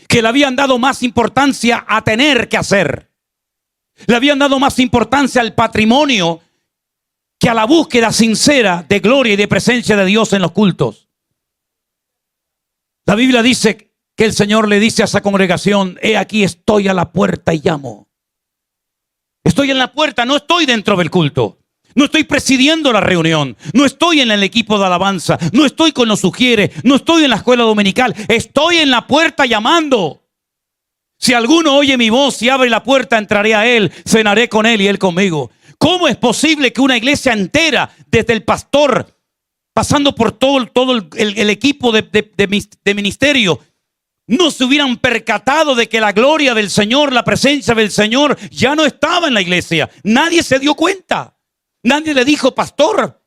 que le habían dado más importancia a tener que hacer. Le habían dado más importancia al patrimonio que a la búsqueda sincera de gloria y de presencia de Dios en los cultos. La Biblia dice que el Señor le dice a esa congregación: he aquí, estoy a la puerta y llamo. Estoy en la puerta, no estoy dentro del culto. No estoy presidiendo la reunión. No estoy en el equipo de alabanza. No estoy con los sugieres. No estoy en la escuela dominical. Estoy en la puerta llamando. Si alguno oye mi voz y abre la puerta, entraré a él, cenaré con él y él conmigo. ¿Cómo es posible que una iglesia entera, desde el pastor, pasando por todo el equipo de ministerio, no se hubieran percatado de que la gloria del Señor, la presencia del Señor ya no estaba en la iglesia? Nadie se dio cuenta. Nadie le dijo: pastor,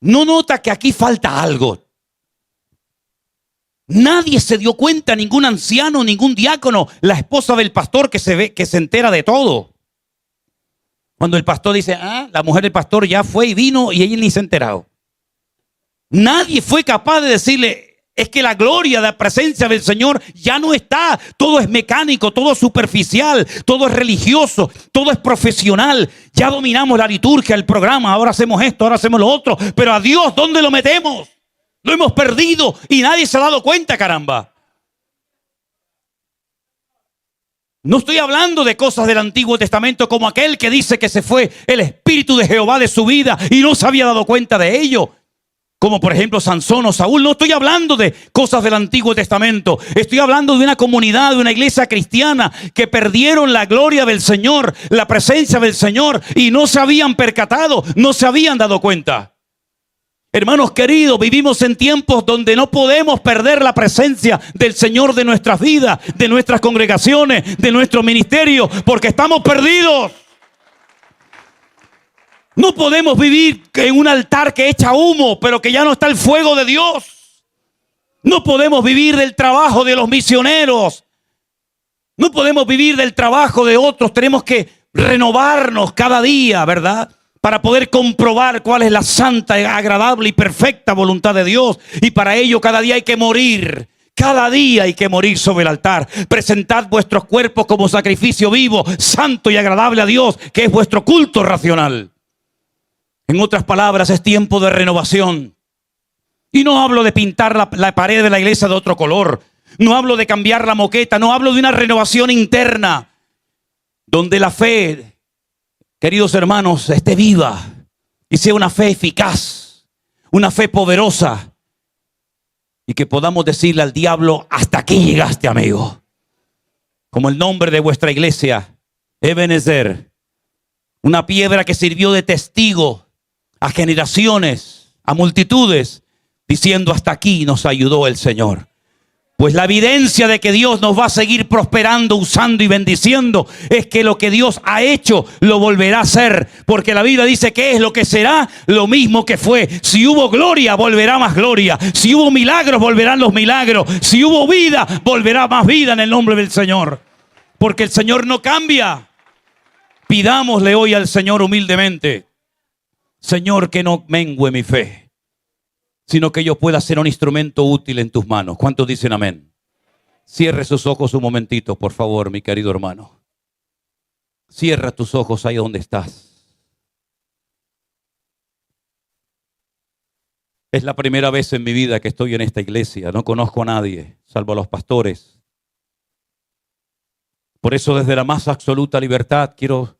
¿no nota que aquí falta algo? Nadie se dio cuenta, ningún anciano, ningún diácono, la esposa del pastor que se entera de todo. Cuando el pastor dice: la mujer del pastor ya fue y vino y ella ni se ha enterado. Nadie fue capaz de decirle: es que la gloria, la presencia del Señor ya no está. Todo es mecánico, todo es superficial, todo es religioso, todo es profesional. Ya dominamos la liturgia, el programa, ahora hacemos esto, ahora hacemos lo otro. Pero a Dios, ¿dónde lo metemos? Lo hemos perdido y nadie se ha dado cuenta, caramba. No estoy hablando de cosas del Antiguo Testamento como aquel que dice que se fue el Espíritu de Jehová de su vida y no se había dado cuenta de ello. Como por ejemplo Sansón o Saúl. No estoy hablando de cosas del Antiguo Testamento. Estoy hablando de una comunidad, de una iglesia cristiana que perdieron la gloria del Señor, la presencia del Señor, y no se habían percatado, no se habían dado cuenta. Hermanos queridos, vivimos en tiempos donde no podemos perder la presencia del Señor de nuestras vidas, de nuestras congregaciones, de nuestro ministerio, porque estamos perdidos. No podemos vivir en un altar que echa humo, pero que ya no está el fuego de Dios. No podemos vivir del trabajo de los misioneros. No podemos vivir del trabajo de otros. Tenemos que renovarnos cada día, ¿verdad? Para poder comprobar cuál es la santa, agradable y perfecta voluntad de Dios. Y para ello cada día hay que morir. Cada día hay que morir sobre el altar. Presentad vuestros cuerpos como sacrificio vivo, santo y agradable a Dios, que es vuestro culto racional. En otras palabras, es tiempo de renovación. Y no hablo de pintar la pared de la iglesia de otro color. No hablo de cambiar la moqueta, no hablo de una renovación interna, donde la fe, queridos hermanos, esté viva y sea una fe eficaz, una fe poderosa, y que podamos decirle al diablo: hasta aquí llegaste, amigo. Como el nombre de vuestra iglesia, Ebenezer, una piedra que sirvió de testigo a generaciones, a multitudes, diciendo: hasta aquí nos ayudó el Señor. Pues la evidencia de que Dios nos va a seguir prosperando, usando y bendiciendo, es que lo que Dios ha hecho lo volverá a hacer. Porque la Biblia dice que es lo que será, lo mismo que fue. Si hubo gloria, volverá más gloria. Si hubo milagros, volverán los milagros. Si hubo vida, volverá más vida en el nombre del Señor. Porque el Señor no cambia. Pidámosle hoy al Señor humildemente: Señor, que no mengue mi fe, sino que yo pueda ser un instrumento útil en tus manos. ¿Cuántos dicen amén? Cierre sus ojos un momentito, por favor, mi querido hermano. Cierra tus ojos ahí donde estás. Es la primera vez en mi vida que estoy en esta iglesia. No conozco a nadie, salvo a los pastores. Por eso, desde la más absoluta libertad, quiero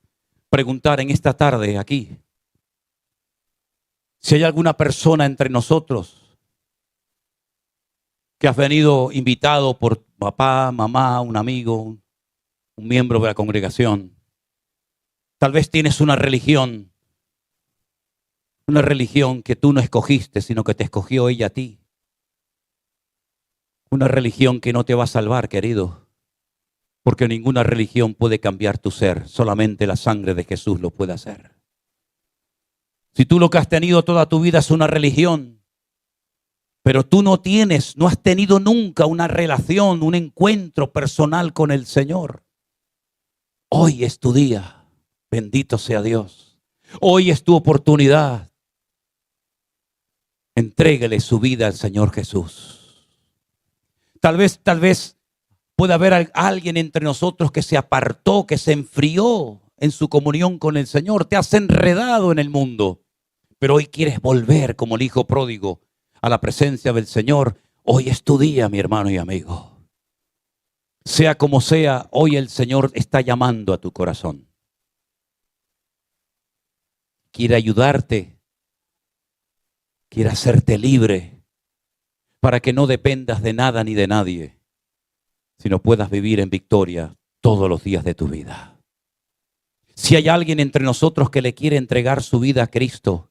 preguntar en esta tarde aquí: si hay alguna persona entre nosotros que has venido invitado por papá, mamá, un amigo, un miembro de la congregación. Tal vez tienes una religión que tú no escogiste, sino que te escogió ella a ti. Una religión que no te va a salvar, querido, porque ninguna religión puede cambiar tu ser, solamente la sangre de Jesús lo puede hacer. Si tú lo que has tenido toda tu vida es una religión, pero tú no has tenido nunca una relación, un encuentro personal con el Señor, hoy es tu día. Bendito sea Dios. Hoy es tu oportunidad. Entrégale su vida al Señor Jesús. Tal vez pueda haber alguien entre nosotros que se apartó, que se enfrió en su comunión con el Señor. Te has enredado en el mundo, pero hoy quieres volver como el hijo pródigo a la presencia del Señor. Hoy es tu día, mi hermano y amigo. Sea como sea, hoy el Señor está llamando a tu corazón. Quiere ayudarte, quiere hacerte libre para que no dependas de nada ni de nadie, sino puedas vivir en victoria todos los días de tu vida. Si hay alguien entre nosotros que le quiere entregar su vida a Cristo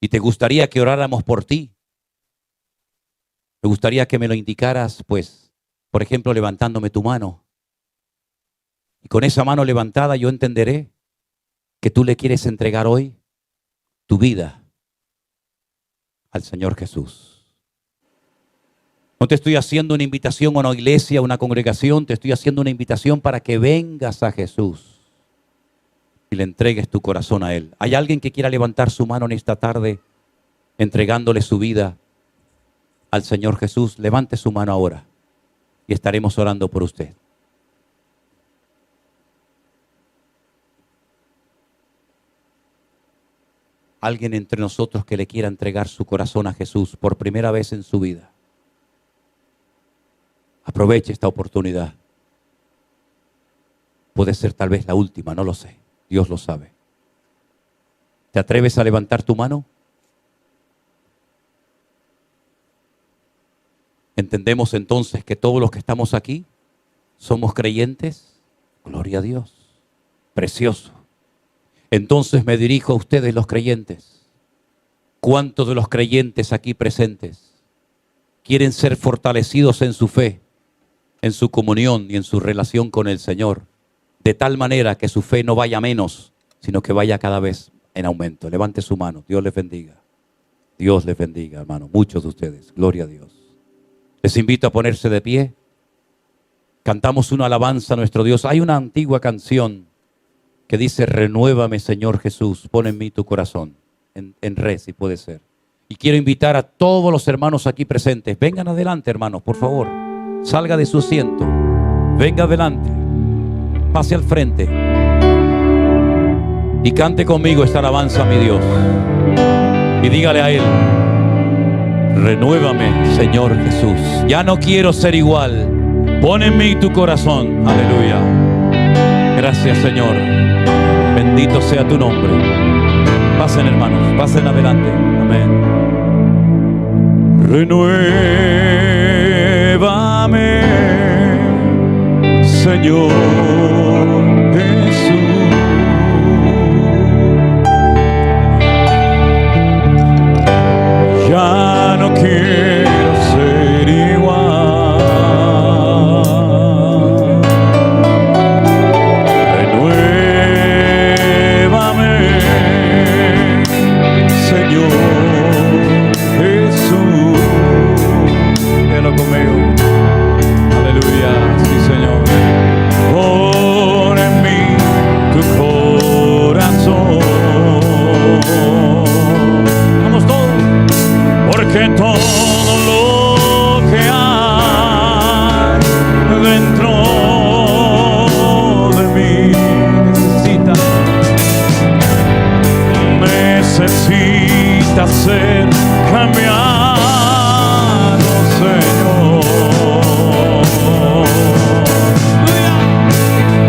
y te gustaría que oráramos por ti, me gustaría que me lo indicaras, pues, por ejemplo, levantándome tu mano. Y con esa mano levantada yo entenderé que tú le quieres entregar hoy tu vida al Señor Jesús. No te estoy haciendo una invitación a una iglesia, a una congregación, te estoy haciendo una invitación para que vengas a Jesús y le entregues tu corazón a Él. ¿Hay alguien que quiera levantar su mano en esta tarde entregándole su vida al Señor Jesús? Levante su mano ahora y estaremos orando por usted. Alguien entre nosotros que le quiera entregar su corazón a Jesús por primera vez en su vida. Aproveche esta oportunidad. Puede ser tal vez la última, no lo sé. Dios lo sabe. ¿Te atreves a levantar tu mano? Entendemos entonces que todos los que estamos aquí somos creyentes. Gloria a Dios. Precioso. Entonces me dirijo a ustedes, los creyentes. ¿Cuántos de los creyentes aquí presentes quieren ser fortalecidos en su fe, en su comunión y en su relación con el Señor, de tal manera que su fe no vaya menos, sino que vaya cada vez en aumento? Levante su mano. Dios les bendiga. Dios les bendiga, hermano. Muchos de ustedes. Gloria a Dios. Les invito a ponerse de pie. Cantamos una alabanza a nuestro Dios. Hay una antigua canción que dice: renuévame, Señor Jesús, pon en mí tu corazón. En re, si puede ser. Y quiero invitar a todos los hermanos aquí presentes. Vengan adelante, hermanos, por favor. Salga de su asiento. Venga adelante. Pase al frente. Y cante conmigo esta alabanza a mi Dios. Y dígale a Él: Renuévame, Señor Jesús. Ya no quiero ser igual. Pon en mí tu corazón. Aleluya. Gracias, Señor. Bendito sea tu nombre. Pasen, hermanos, pasen adelante. Amén. Renuévame, Señor Jesús. Ya no quiero ser igual. Renuévame, Señor Jesús. Véalo conmigo. Aleluya, sí, Señor. Pon en mí tu corazón. Vamos todos. Porque todo lo que hay dentro de mí necesita ser cambiado, Señor.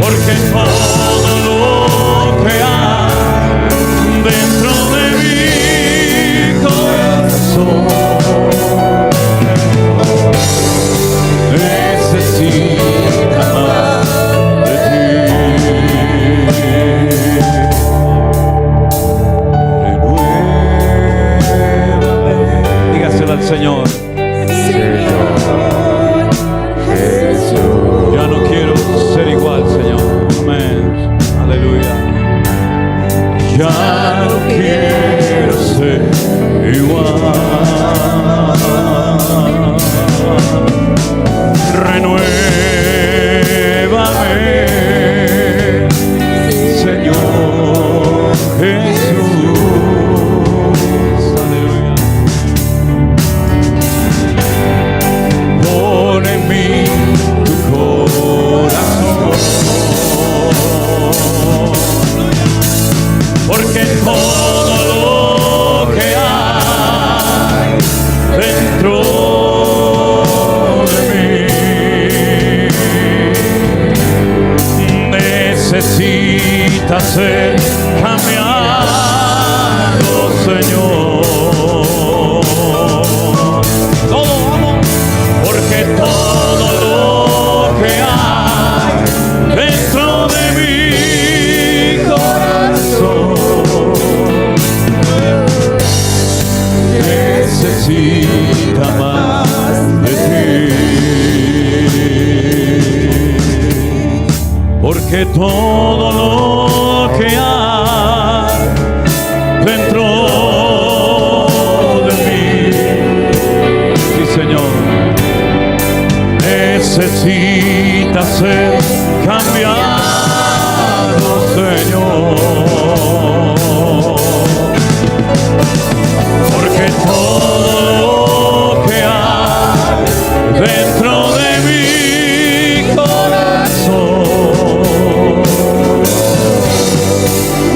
Porque todo lo que hay dentro de mi corazón necesita más de ti. Renuévame. Dígaselo al Señor. Señor Jesús. Ya no quiero ser igual, Señor. Amén. Aleluya. Ya no quiero ser igual. Renuévame, Señor Jesús. Aleluya. Pon en mí tu corazón. Porque todo lo que hay dentro de mí necesita ser cambiado, Señor. Todo, vamos. Porque todo lo que hay dentro de mi corazón necesita más de ti. Porque todo lo que hay dentro de mí, sí, Señor, necesita ser cambiado, Señor. Porque todo lo que hay dentro de mi corazón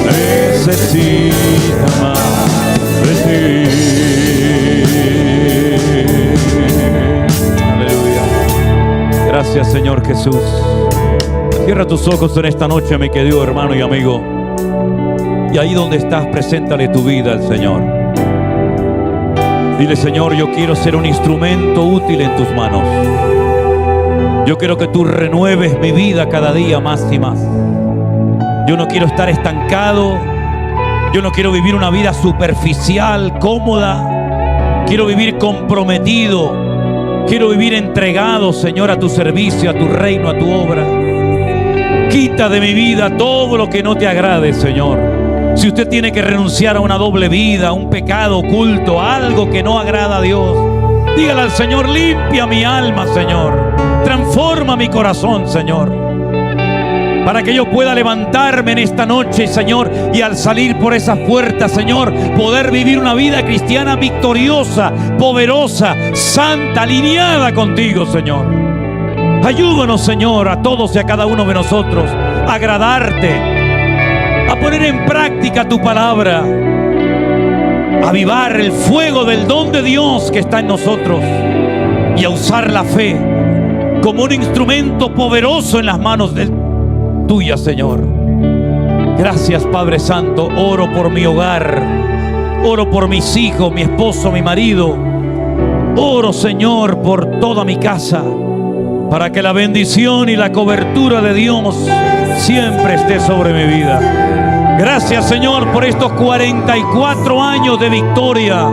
necesita más de ti. Aleluya. Gracias, Señor Jesús. Cierra tus ojos en esta noche, mi querido hermano y amigo. Y ahí donde estás, preséntale tu vida al Señor. Dile: Señor, yo quiero ser un instrumento útil en tus manos. Yo quiero que tú renueves mi vida cada día más y más. Yo no quiero estar estancado. Yo no quiero vivir una vida superficial, cómoda. Quiero vivir comprometido. Quiero vivir entregado, Señor, a tu servicio, a tu reino, a tu obra. Quita de mi vida todo lo que no te agrade, Señor. Si usted tiene que renunciar a una doble vida, a un pecado oculto, a algo que no agrada a Dios, dígale al Señor: limpia mi alma, Señor. Transforma mi corazón, Señor, para que yo pueda levantarme en esta noche, Señor, y al salir por esas puertas, Señor, poder vivir una vida cristiana victoriosa, poderosa, santa, alineada contigo, Señor. Ayúdanos, Señor, a todos y a cada uno de nosotros a agradarte, a poner en práctica tu palabra, avivar el fuego del don de Dios que está en nosotros y a usar la fe como un instrumento poderoso en las manos tuyas, Señor. Gracias, Padre Santo. Oro por mi hogar, oro por mis hijos, mi esposo, mi marido. Oro, Señor, por toda mi casa, para que la bendición y la cobertura de Dios siempre esté sobre mi vida. Gracias, Señor, por estos 44 años de victoria.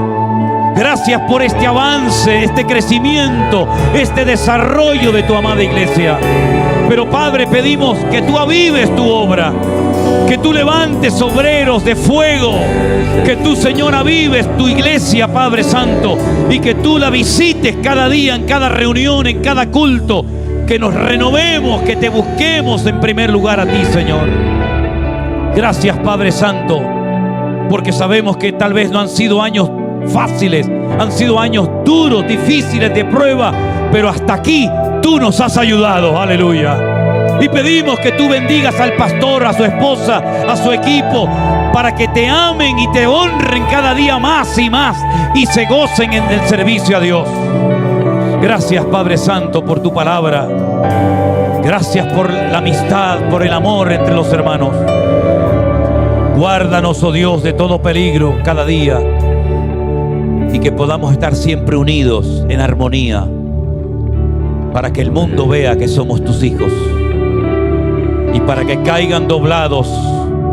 Gracias por este avance, este crecimiento, este desarrollo de tu amada iglesia. Pero, Padre, pedimos que tú avives tu obra, que tú levantes obreros de fuego, que tú, Señor, avives tu iglesia, Padre Santo, y que tú la visites cada día, en cada reunión, en cada culto, que nos renovemos, que te busquemos en primer lugar a ti, Señor. Gracias, Padre Santo, porque sabemos que tal vez no han sido años fáciles, han sido años duros, difíciles, de prueba, pero hasta aquí tú nos has ayudado. Aleluya. Y pedimos que tú bendigas al pastor, a su esposa, a su equipo, para que te amen y te honren cada día más y más y se gocen en el servicio a Dios. Gracias, Padre Santo, por tu palabra. Gracias por la amistad, por el amor entre los hermanos. Guárdanos, oh Dios, de todo peligro cada día, y que podamos estar siempre unidos en armonía, para que el mundo vea que somos tus hijos y para que caigan doblados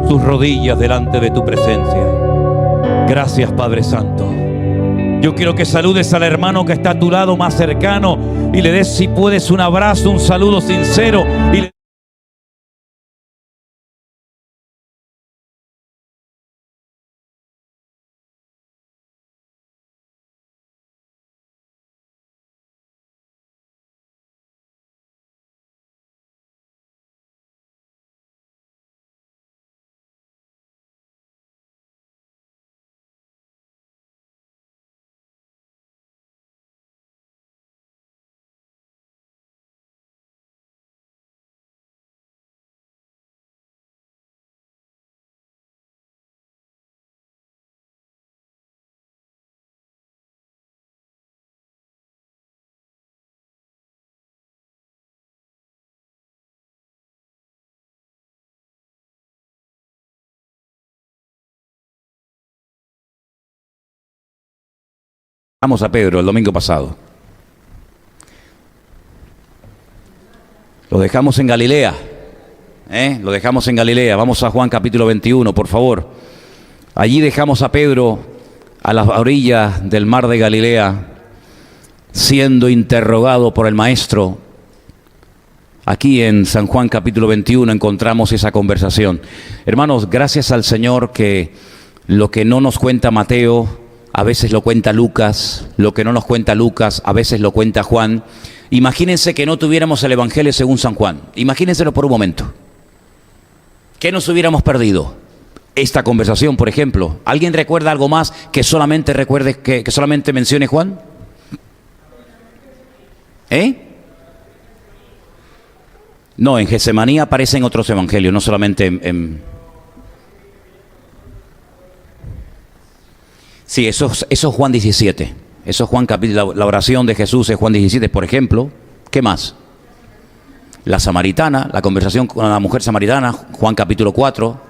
sus rodillas delante de tu presencia. Gracias, Padre Santo. Yo quiero que saludes al hermano que está a tu lado más cercano y le des, si puedes, un abrazo, un saludo sincero y Vamos a Pedro el domingo pasado. Lo dejamos en Galilea. Lo dejamos en Galilea. Vamos a Juan capítulo 21, por favor. Allí dejamos a Pedro a las orillas del mar de Galilea, siendo interrogado por el maestro. Aquí en San Juan capítulo 21 encontramos esa conversación. Hermanos, gracias al Señor que lo que no nos cuenta Mateo, a veces lo cuenta Lucas, lo que no nos cuenta Lucas, a veces lo cuenta Juan. Imagínense que no tuviéramos el Evangelio según San Juan. Imagínenselo por un momento. ¿Qué nos hubiéramos perdido? Esta conversación, por ejemplo. ¿Alguien recuerda algo más que solamente recuerde, que solamente mencione Juan? No, en Getsemaní aparecen otros evangelios, no solamente en... Sí, eso es Juan 17. Eso es Juan capítulo, la oración de Jesús es Juan 17, por ejemplo. ¿Qué más? La samaritana, la conversación con la mujer samaritana, Juan capítulo 4.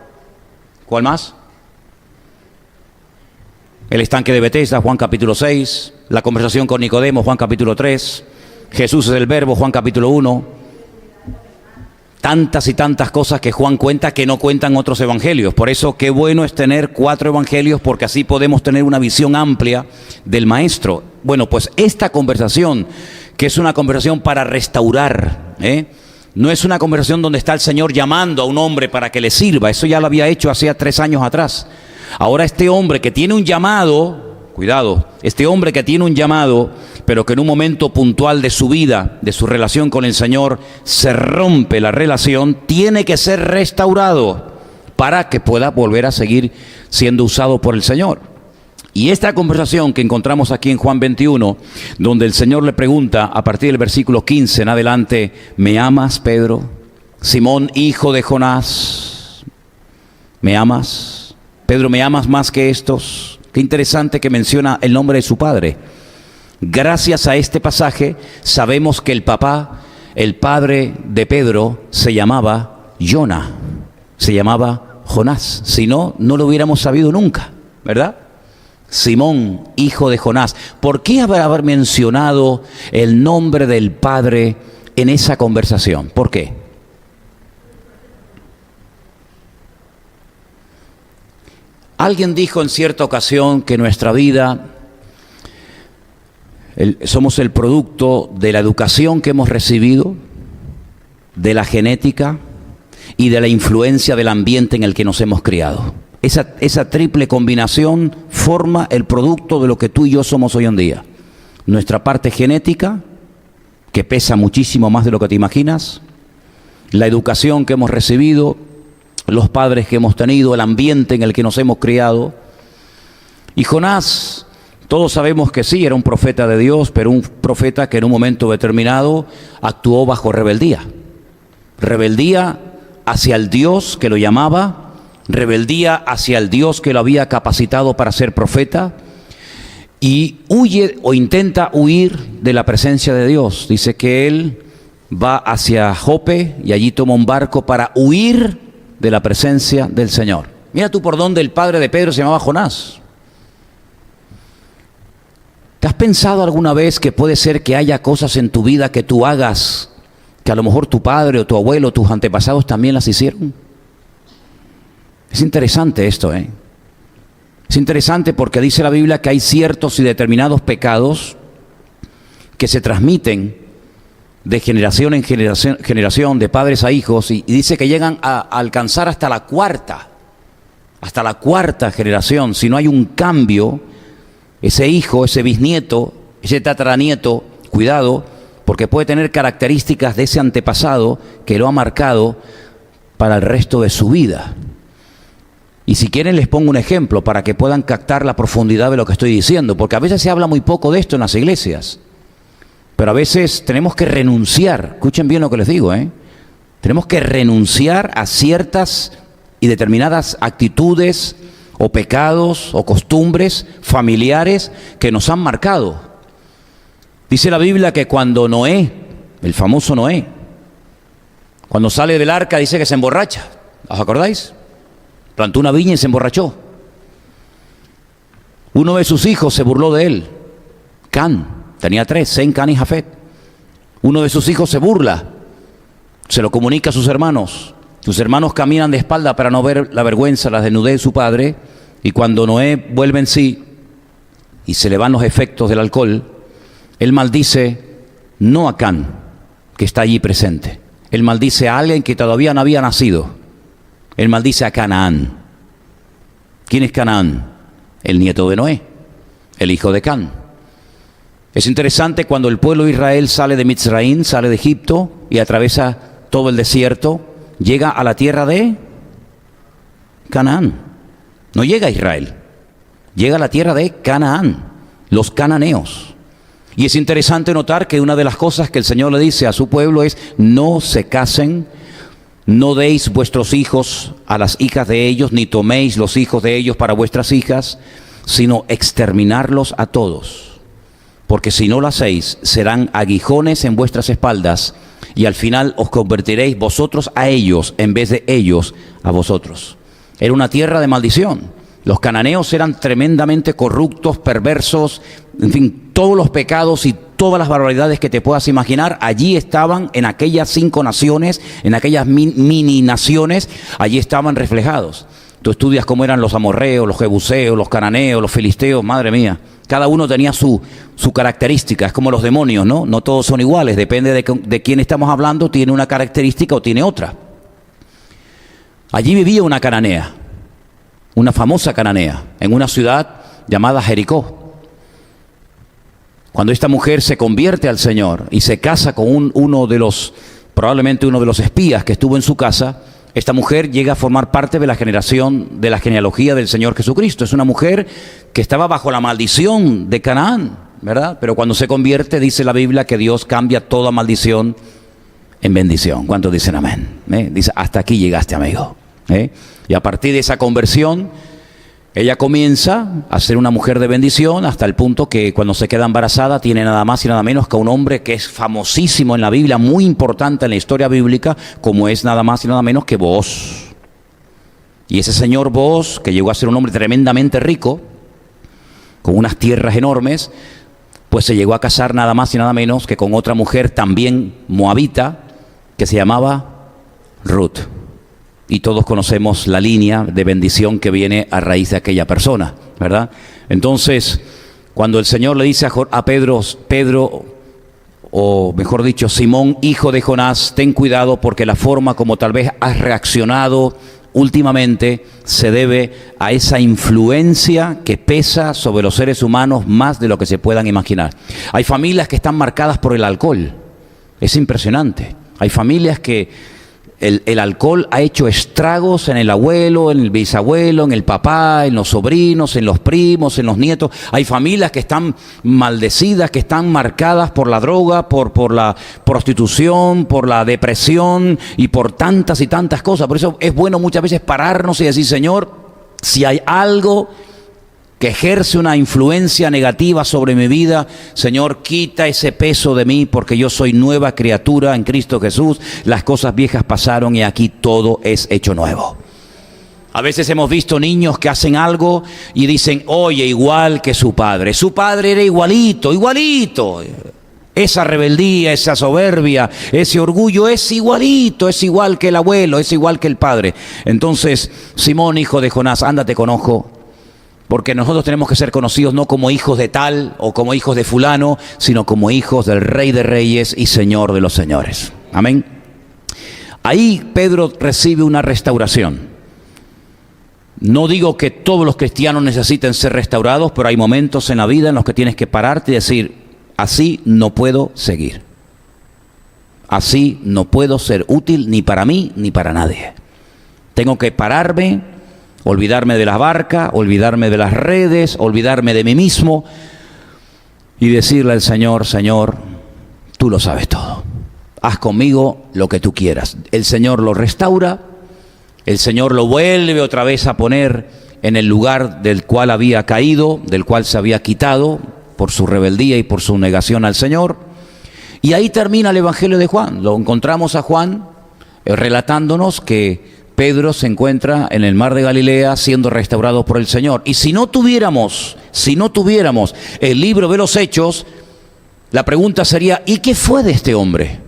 ¿Cuál más? El estanque de Betesda, Juan capítulo 6. La conversación con Nicodemo, Juan capítulo 3. Jesús es el verbo, Juan capítulo 1. Tantas y tantas cosas que Juan cuenta que no cuentan otros evangelios. Por eso qué bueno es tener 4 evangelios, porque así podemos tener una visión amplia del maestro. Bueno, pues esta conversación, que es una conversación para restaurar, no es una conversación donde está el Señor llamando a un hombre para que le sirva. Eso ya lo había hecho hace 3 años atrás. Ahora este hombre que tiene un llamado, cuidado, este hombre que tiene un llamado, pero que en un momento puntual de su vida, de su relación con el Señor, se rompe la relación, tiene que ser restaurado para que pueda volver a seguir siendo usado por el Señor. Y esta conversación que encontramos aquí en Juan 21, donde el Señor le pregunta a partir del versículo 15 en adelante: ¿me amas, Pedro? Simón, hijo de Jonás, ¿me amas? Pedro, ¿me amas más que estos? Qué interesante que menciona el nombre de su padre. Gracias a este pasaje sabemos que el padre de Pedro, se llamaba Jona, se llamaba Jonás. Si no, no lo hubiéramos sabido nunca, ¿verdad? Simón, hijo de Jonás. ¿Por qué haber mencionado el nombre del padre en esa conversación? ¿Por qué? Alguien dijo en cierta ocasión que nuestra vida somos el producto de la educación que hemos recibido, de la genética y de la influencia del ambiente en el que nos hemos criado. Esa triple combinación forma el producto de lo que tú y yo somos hoy en día. Nuestra parte genética, que pesa muchísimo más de lo que te imaginas, la educación que hemos recibido, los padres que hemos tenido, el ambiente en el que nos hemos criado. Y Jonás, todos sabemos que sí, era un profeta de Dios, pero un profeta que en un momento determinado actuó bajo rebeldía. Rebeldía hacia el Dios que lo llamaba, rebeldía hacia el Dios que lo había capacitado para ser profeta, y huye o intenta huir de la presencia de Dios. Dice que él va hacia Jope y allí toma un barco para huir de la presencia del Señor. Mira tú por dónde el padre de Pedro se llamaba Jonás. ¿Te has pensado alguna vez que puede ser que haya cosas en tu vida que tú hagas que a lo mejor tu padre o tu abuelo o tus antepasados también las hicieron? Es interesante esto, ¿eh? Es interesante porque dice la Biblia que hay ciertos y determinados pecados que se transmiten de generación en generación, de padres a hijos, y dice que llegan a alcanzar hasta la cuarta generación. Si no hay un cambio, ese hijo, ese bisnieto, ese tataranieto, cuidado, porque puede tener características de ese antepasado que lo ha marcado para el resto de su vida. Y si quieren les pongo un ejemplo para que puedan captar la profundidad de lo que estoy diciendo, porque a veces se habla muy poco de esto en las iglesias. Pero a veces tenemos que renunciar, escuchen bien lo que les digo, tenemos que renunciar a ciertas y determinadas actitudes o pecados o costumbres familiares que nos han marcado. Dice la Biblia que cuando Noé, el famoso Noé, cuando sale del arca dice que se emborracha, ¿os acordáis? Plantó una viña y se emborrachó. Uno de sus hijos se burló de él, Can. Tenía 3, Sem, Can y Jafet. Uno de sus hijos se burla, se lo comunica a sus hermanos. Sus hermanos caminan de espalda para no ver la vergüenza, la desnudez de su padre. Y cuando Noé vuelve en sí y se le van los efectos del alcohol, él maldice no a Can, que está allí presente. Él maldice a alguien que todavía no había nacido. Él maldice a Canaán. ¿Quién es Canaán? El nieto de Noé, el hijo de Can. Es interesante cuando el pueblo de Israel sale de Mitzraín, sale de Egipto y atraviesa todo el desierto, llega a la tierra de Canaán. No llega a Israel, llega a la tierra de Canaán, los cananeos. Y es interesante notar que una de las cosas que el Señor le dice a su pueblo es: no se casen, no deis vuestros hijos a las hijas de ellos, ni toméis los hijos de ellos para vuestras hijas, sino exterminarlos a todos. Porque si no lo hacéis, serán aguijones en vuestras espaldas, y al final os convertiréis vosotros a ellos, en vez de ellos a vosotros. Era una tierra de maldición. Los cananeos eran tremendamente corruptos, perversos, en fin, todos los pecados y todas las barbaridades que te puedas imaginar, allí estaban en aquellas 5 naciones, en aquellas mini naciones, allí estaban reflejados. Tú estudias cómo eran los amorreos, los jebuseos, los cananeos, los filisteos, madre mía. Cada uno tenía su característica, es como los demonios, ¿no? No todos son iguales, depende de quién estamos hablando, tiene una característica o tiene otra. Allí vivía una cananea, una famosa cananea, en una ciudad llamada Jericó. Cuando esta mujer se convierte al Señor y se casa con probablemente uno de los espías que estuvo en su casa, esta mujer llega a formar parte de la generación, de la genealogía del Señor Jesucristo. Es una mujer que estaba bajo la maldición de Canaán, ¿verdad? Pero cuando se convierte, dice la Biblia que Dios cambia toda maldición en bendición. ¿Cuántos dicen amén? Dice, hasta aquí llegaste, amigo. Y a partir de esa conversión, Ella comienza a ser una mujer de bendición hasta el punto que cuando se queda embarazada tiene nada más y nada menos que un hombre que es famosísimo en la Biblia, muy importante en la historia bíblica, como es nada más y nada menos que Booz. Y ese señor Booz, que llegó a ser un hombre tremendamente rico, con unas tierras enormes, pues se llegó a casar nada más y nada menos que con otra mujer también moabita, que se llamaba Ruth. Y todos conocemos la línea de bendición que viene a raíz de aquella persona, ¿verdad? Entonces, cuando el Señor le dice a Pedro, o mejor dicho, Simón, hijo de Jonás, ten cuidado porque la forma como tal vez has reaccionado últimamente se debe a esa influencia que pesa sobre los seres humanos más de lo que se puedan imaginar. Hay familias que están marcadas por el alcohol. Es impresionante. Hay familias que el alcohol ha hecho estragos en el abuelo, en el bisabuelo, en el papá, en los sobrinos, en los primos, en los nietos. Hay familias que están maldecidas, que están marcadas por la droga, por la prostitución, por la depresión y por tantas y tantas cosas. Por eso es bueno muchas veces pararnos y decir, Señor, si hay algo que ejerce una influencia negativa sobre mi vida, Señor, quita ese peso de mí, porque yo soy nueva criatura en Cristo Jesús. Las cosas viejas pasaron y aquí todo es hecho nuevo. A veces hemos visto niños que hacen algo y dicen, oye, igual que su padre. Su padre era igualito, igualito. Esa rebeldía, esa soberbia, ese orgullo es igualito, es igual que el abuelo, es igual que el padre. Entonces, Simón, hijo de Jonás, ándate con ojo. Porque nosotros tenemos que ser conocidos no como hijos de tal o como hijos de fulano, sino como hijos del Rey de Reyes y Señor de los Señores. Amén. Ahí Pedro recibe una restauración. No digo que todos los cristianos necesiten ser restaurados, pero hay momentos en la vida en los que tienes que pararte y decir, así no puedo seguir. Así no puedo ser útil ni para mí ni para nadie. Tengo que pararme, olvidarme de la barca, olvidarme de las redes, olvidarme de mí mismo y decirle al Señor, Señor, tú lo sabes todo. Haz conmigo lo que tú quieras. El Señor lo restaura, el Señor lo vuelve otra vez a poner en el lugar del cual había caído, del cual se había quitado por su rebeldía y por su negación al Señor. Y ahí termina el Evangelio de Juan. Lo encontramos a Juan relatándonos que Pedro se encuentra en el mar de Galilea siendo restaurado por el Señor. Y si no tuviéramos el libro de los Hechos, la pregunta sería, ¿y qué fue de este hombre?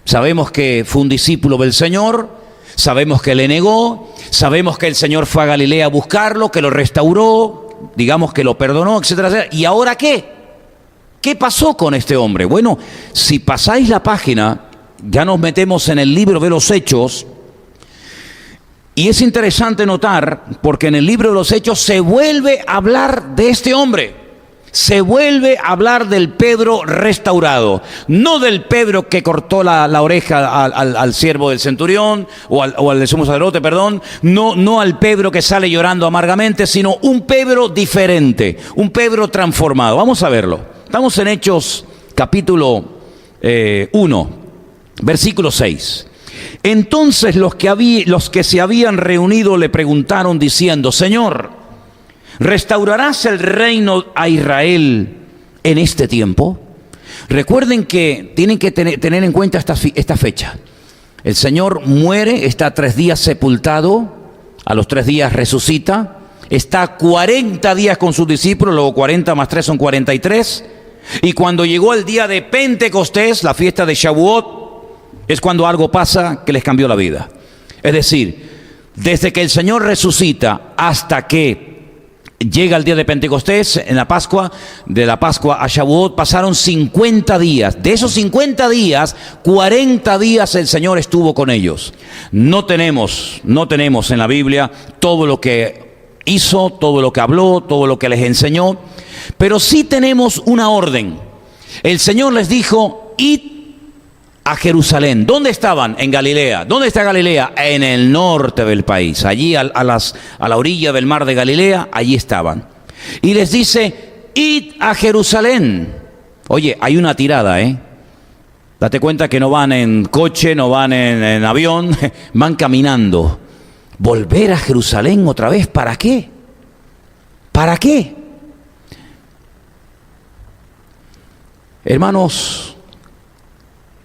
Sabemos que fue un discípulo del Señor, sabemos que le negó, sabemos que el Señor fue a Galilea a buscarlo, que lo restauró, digamos que lo perdonó, etcétera, etcétera. ¿Y ahora qué? ¿Qué pasó con este hombre? Bueno, si pasáis la página, ya nos metemos en el libro de los Hechos. Y es interesante notar, porque en el libro de los Hechos se vuelve a hablar de este hombre. Se vuelve a hablar del Pedro restaurado. No del Pedro que cortó la oreja al siervo del centurión, o al del sumo sacerdote, perdón. No al Pedro que sale llorando amargamente, sino un Pedro diferente, un Pedro transformado. Vamos a verlo. Estamos en Hechos capítulo 1, versículo 6. Entonces los que se habían reunido le preguntaron diciendo, Señor, ¿restaurarás el reino a Israel en este tiempo? Recuerden que tienen que tener en cuenta esta fecha. El Señor muere, está 3 días sepultado, a los 3 días resucita, está 40 días con sus discípulos, luego 40 más 3 son 43, y cuando llegó el día de Pentecostés, la fiesta de Shavuot, es cuando algo pasa que les cambió la vida. Es decir, desde que el Señor resucita hasta que llega el día de Pentecostés, en la Pascua, de la Pascua a Shavuot, pasaron 50 días. De esos 50 días, 40 días el Señor estuvo con ellos. No tenemos en la Biblia todo lo que hizo, todo lo que habló, todo lo que les enseñó, pero sí tenemos una orden. El Señor les dijo, id a Jerusalén. ¿Dónde estaban? En Galilea. ¿Dónde está Galilea? En el norte del país. Allí a la orilla del mar de Galilea, allí estaban. Y les dice, id a Jerusalén. Oye, hay una tirada, Date cuenta que no van en coche, no van en avión, van caminando. ¿Volver a Jerusalén otra vez? ¿Para qué? ¿Para qué? Hermanos,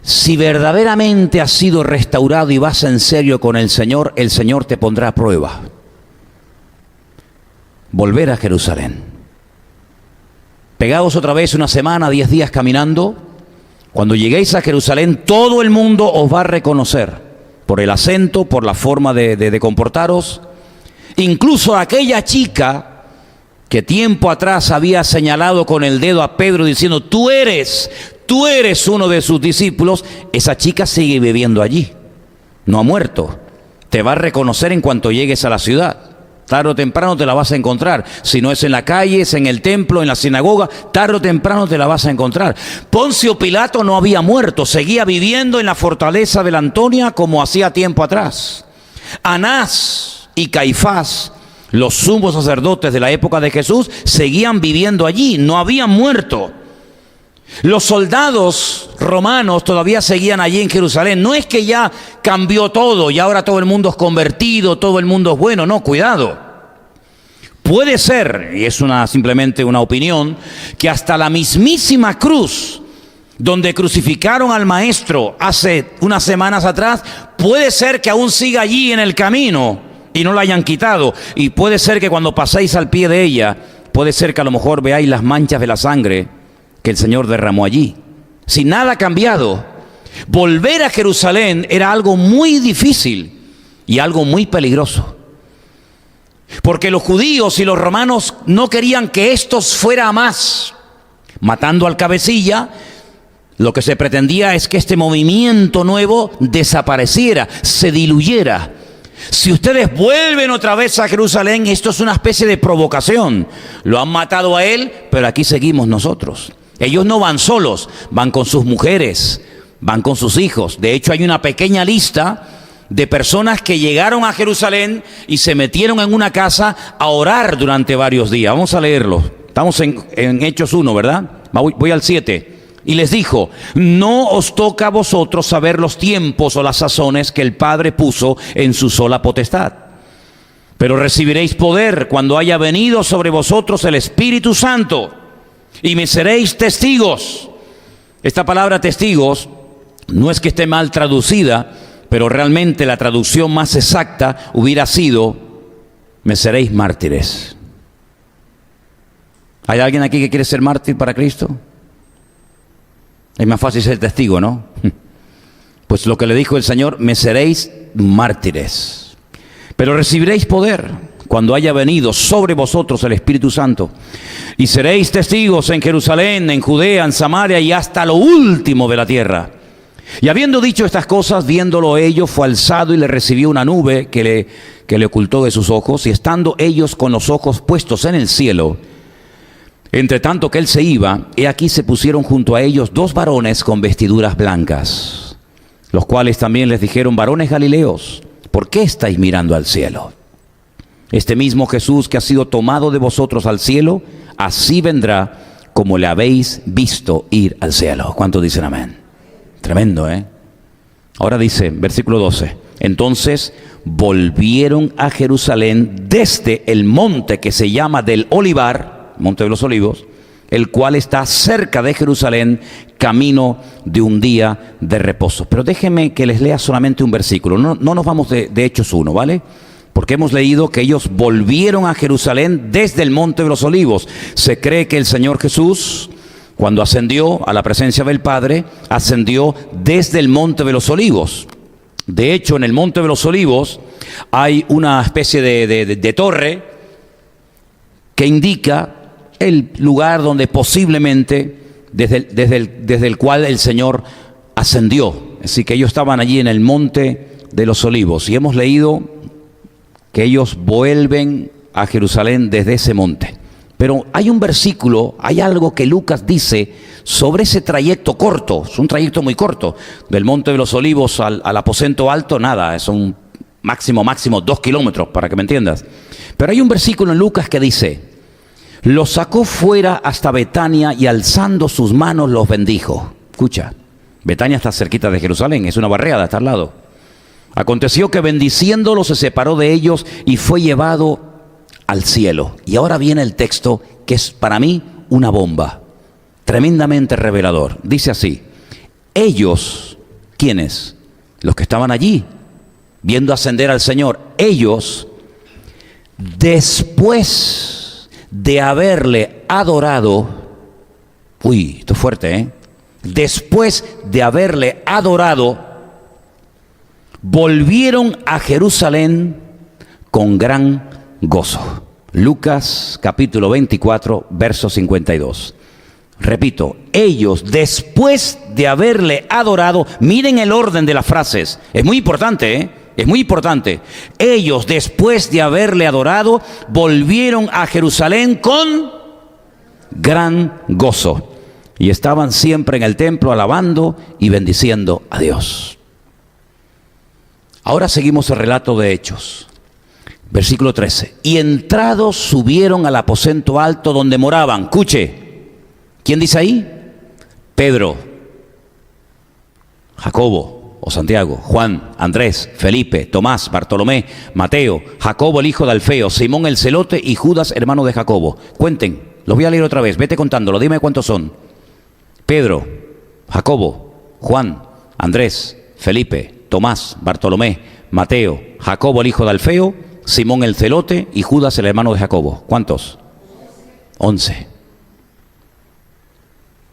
si verdaderamente has sido restaurado y vas en serio con el Señor te pondrá a prueba. Volver a Jerusalén. Pegaos otra vez una semana, 10 días caminando. Cuando lleguéis a Jerusalén, todo el mundo os va a reconocer por el acento, por la forma de comportaros. Incluso aquella chica que tiempo atrás había señalado con el dedo a Pedro diciendo, tú eres uno de sus discípulos, esa chica sigue viviendo allí, no ha muerto. Te va a reconocer en cuanto llegues a la ciudad. Tarde o temprano te la vas a encontrar. Si no es en la calle, es en el templo, en la sinagoga, tarde o temprano te la vas a encontrar. Poncio Pilato no había muerto, seguía viviendo en la fortaleza de la Antonia como hacía tiempo atrás. Anás y Caifás, los sumos sacerdotes de la época de Jesús, seguían viviendo allí, no habían muerto. Los soldados romanos todavía seguían allí en Jerusalén. No es que ya cambió todo y ahora todo el mundo es convertido, todo el mundo es bueno. No, cuidado. Puede ser, y es simplemente una opinión, que hasta la mismísima cruz donde crucificaron al maestro hace unas semanas atrás, puede ser que aún siga allí en el camino y no la hayan quitado. Y puede ser que cuando paséis al pie de ella, puede ser que a lo mejor veáis las manchas de la sangre que el Señor derramó allí. Si nada ha cambiado, volver a Jerusalén era algo muy difícil y algo muy peligroso. Porque los judíos y los romanos no querían que esto fuera a más. Matando al cabecilla, lo que se pretendía es que este movimiento nuevo desapareciera, se diluyera. Si ustedes vuelven otra vez a Jerusalén, esto es una especie de provocación. Lo han matado a él, pero aquí seguimos nosotros. Ellos no van solos, van con sus mujeres, van con sus hijos. De hecho, hay una pequeña lista de personas que llegaron a Jerusalén y se metieron en una casa a orar durante varios días. Vamos a leerlo. Estamos en Hechos 1, ¿verdad? Voy al 7. Y les dijo, no os toca a vosotros saber los tiempos o las sazones que el Padre puso en su sola potestad. Pero recibiréis poder cuando haya venido sobre vosotros el Espíritu Santo. Y me seréis testigos. Esta palabra testigos no es que esté mal traducida, pero realmente la traducción más exacta hubiera sido, me seréis mártires. ¿Hay alguien aquí que quiere ser mártir para Cristo? Es más fácil ser testigo, ¿no? Pues lo que le dijo el Señor, me seréis mártires. Pero recibiréis poder cuando haya venido sobre vosotros el Espíritu Santo. Y seréis testigos en Jerusalén, en Judea, en Samaria y hasta lo último de la tierra. Y habiendo dicho estas cosas, viéndolo ellos, fue alzado y le recibió una nube que le ocultó de sus ojos. Y estando ellos con los ojos puestos en el cielo, entre tanto que él se iba, he aquí se pusieron junto a ellos 2 varones con vestiduras blancas, los cuales también les dijeron, varones galileos, ¿por qué estáis mirando al cielo? Este mismo Jesús que ha sido tomado de vosotros al cielo, así vendrá como le habéis visto ir al cielo. ¿Cuántos dicen amén? Tremendo, ¿eh? Ahora dice, versículo 12, entonces volvieron a Jerusalén desde el monte que se llama del Olivar, Monte de los Olivos, el cual está cerca de Jerusalén, camino de un día de reposo. Pero déjenme que les lea solamente un versículo, no nos vamos de Hechos 1, ¿vale? Porque hemos leído que ellos volvieron a Jerusalén desde el Monte de los Olivos. Se cree que el Señor Jesús, cuando ascendió a la presencia del Padre, ascendió desde el Monte de los Olivos. De hecho, en el Monte de los Olivos hay una especie de torre que indica el lugar donde posiblemente desde el cual el Señor ascendió. Así que ellos estaban allí en el Monte de los Olivos. Y hemos leído que ellos vuelven a Jerusalén desde ese monte. Pero hay un versículo, hay algo que Lucas dice sobre ese trayecto corto. Es un trayecto muy corto. Del Monte de los Olivos al aposento alto, nada, es un máximo 2 kilómetros, para que me entiendas. Pero hay un versículo en Lucas que dice, los sacó fuera hasta Betania y alzando sus manos los bendijo. Escucha, Betania está cerquita de Jerusalén, es una barriada, está al lado. Aconteció que bendiciéndolo se separó de ellos y fue llevado al cielo. Y ahora viene el texto que es para mí una bomba, tremendamente revelador. Dice así: ellos, ¿quiénes? Los que estaban allí, viendo ascender al Señor. Ellos, después de haberle adorado, uy, esto es fuerte, ¿eh? Después de haberle adorado, volvieron a Jerusalén con gran gozo. Lucas capítulo 24, verso 52. Repito, ellos después de haberle adorado, miren el orden de las frases, es muy importante, ¿eh? Es muy importante. Ellos después de haberle adorado, volvieron a Jerusalén con gran gozo. Y estaban siempre en el templo alabando y bendiciendo a Dios. Ahora seguimos el relato de Hechos. Versículo 13. Y entrados subieron al aposento alto donde moraban. Escuche. ¿Quién dice ahí? Pedro, Jacobo o Santiago, Juan, Andrés, Felipe, Tomás, Bartolomé, Mateo, Jacobo el hijo de Alfeo, Simón el celote y Judas hermano de Jacobo. Cuenten, los voy a leer otra vez, vete contándolo, dime cuántos son. Pedro, Jacobo, Juan, Andrés, Felipe, Tomás, Bartolomé, Mateo, Jacobo el hijo de Alfeo, Simón el celote y Judas el hermano de Jacobo. ¿Cuántos? 11.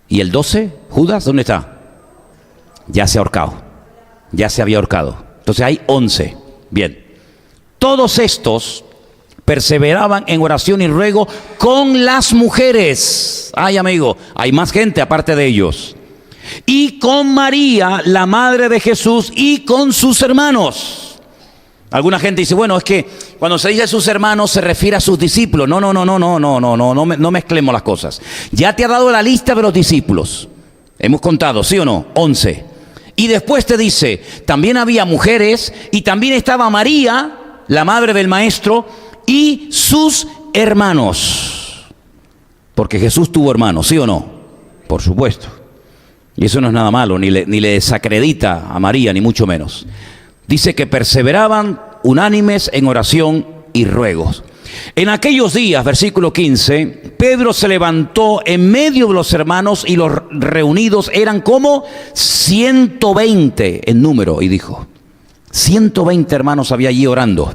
¿Y el 12? ¿Judas? ¿Dónde está? Ya se ha ahorcado. Ya se había ahorcado. Entonces hay 11. Bien. Todos estos perseveraban en oración y ruego con las mujeres. Ay, amigo, hay más gente aparte de ellos. Y con María, la madre de Jesús, y con sus hermanos. Alguna gente dice, bueno, es que cuando se dice sus hermanos se refiere a sus discípulos. No mezclemos las cosas. Ya te ha dado la lista de los discípulos. Hemos contado, ¿sí o no? 11. Y después te dice, también había mujeres y también estaba María, la madre del maestro, y sus hermanos. Porque Jesús tuvo hermanos, ¿sí o no? Por supuesto. Y eso no es nada malo, ni le desacredita a María, ni mucho menos. Dice que perseveraban unánimes en oración y ruegos. En aquellos días, versículo 15, Pedro se levantó en medio de los hermanos y los reunidos eran como 120 en número y dijo, 120 hermanos había allí orando,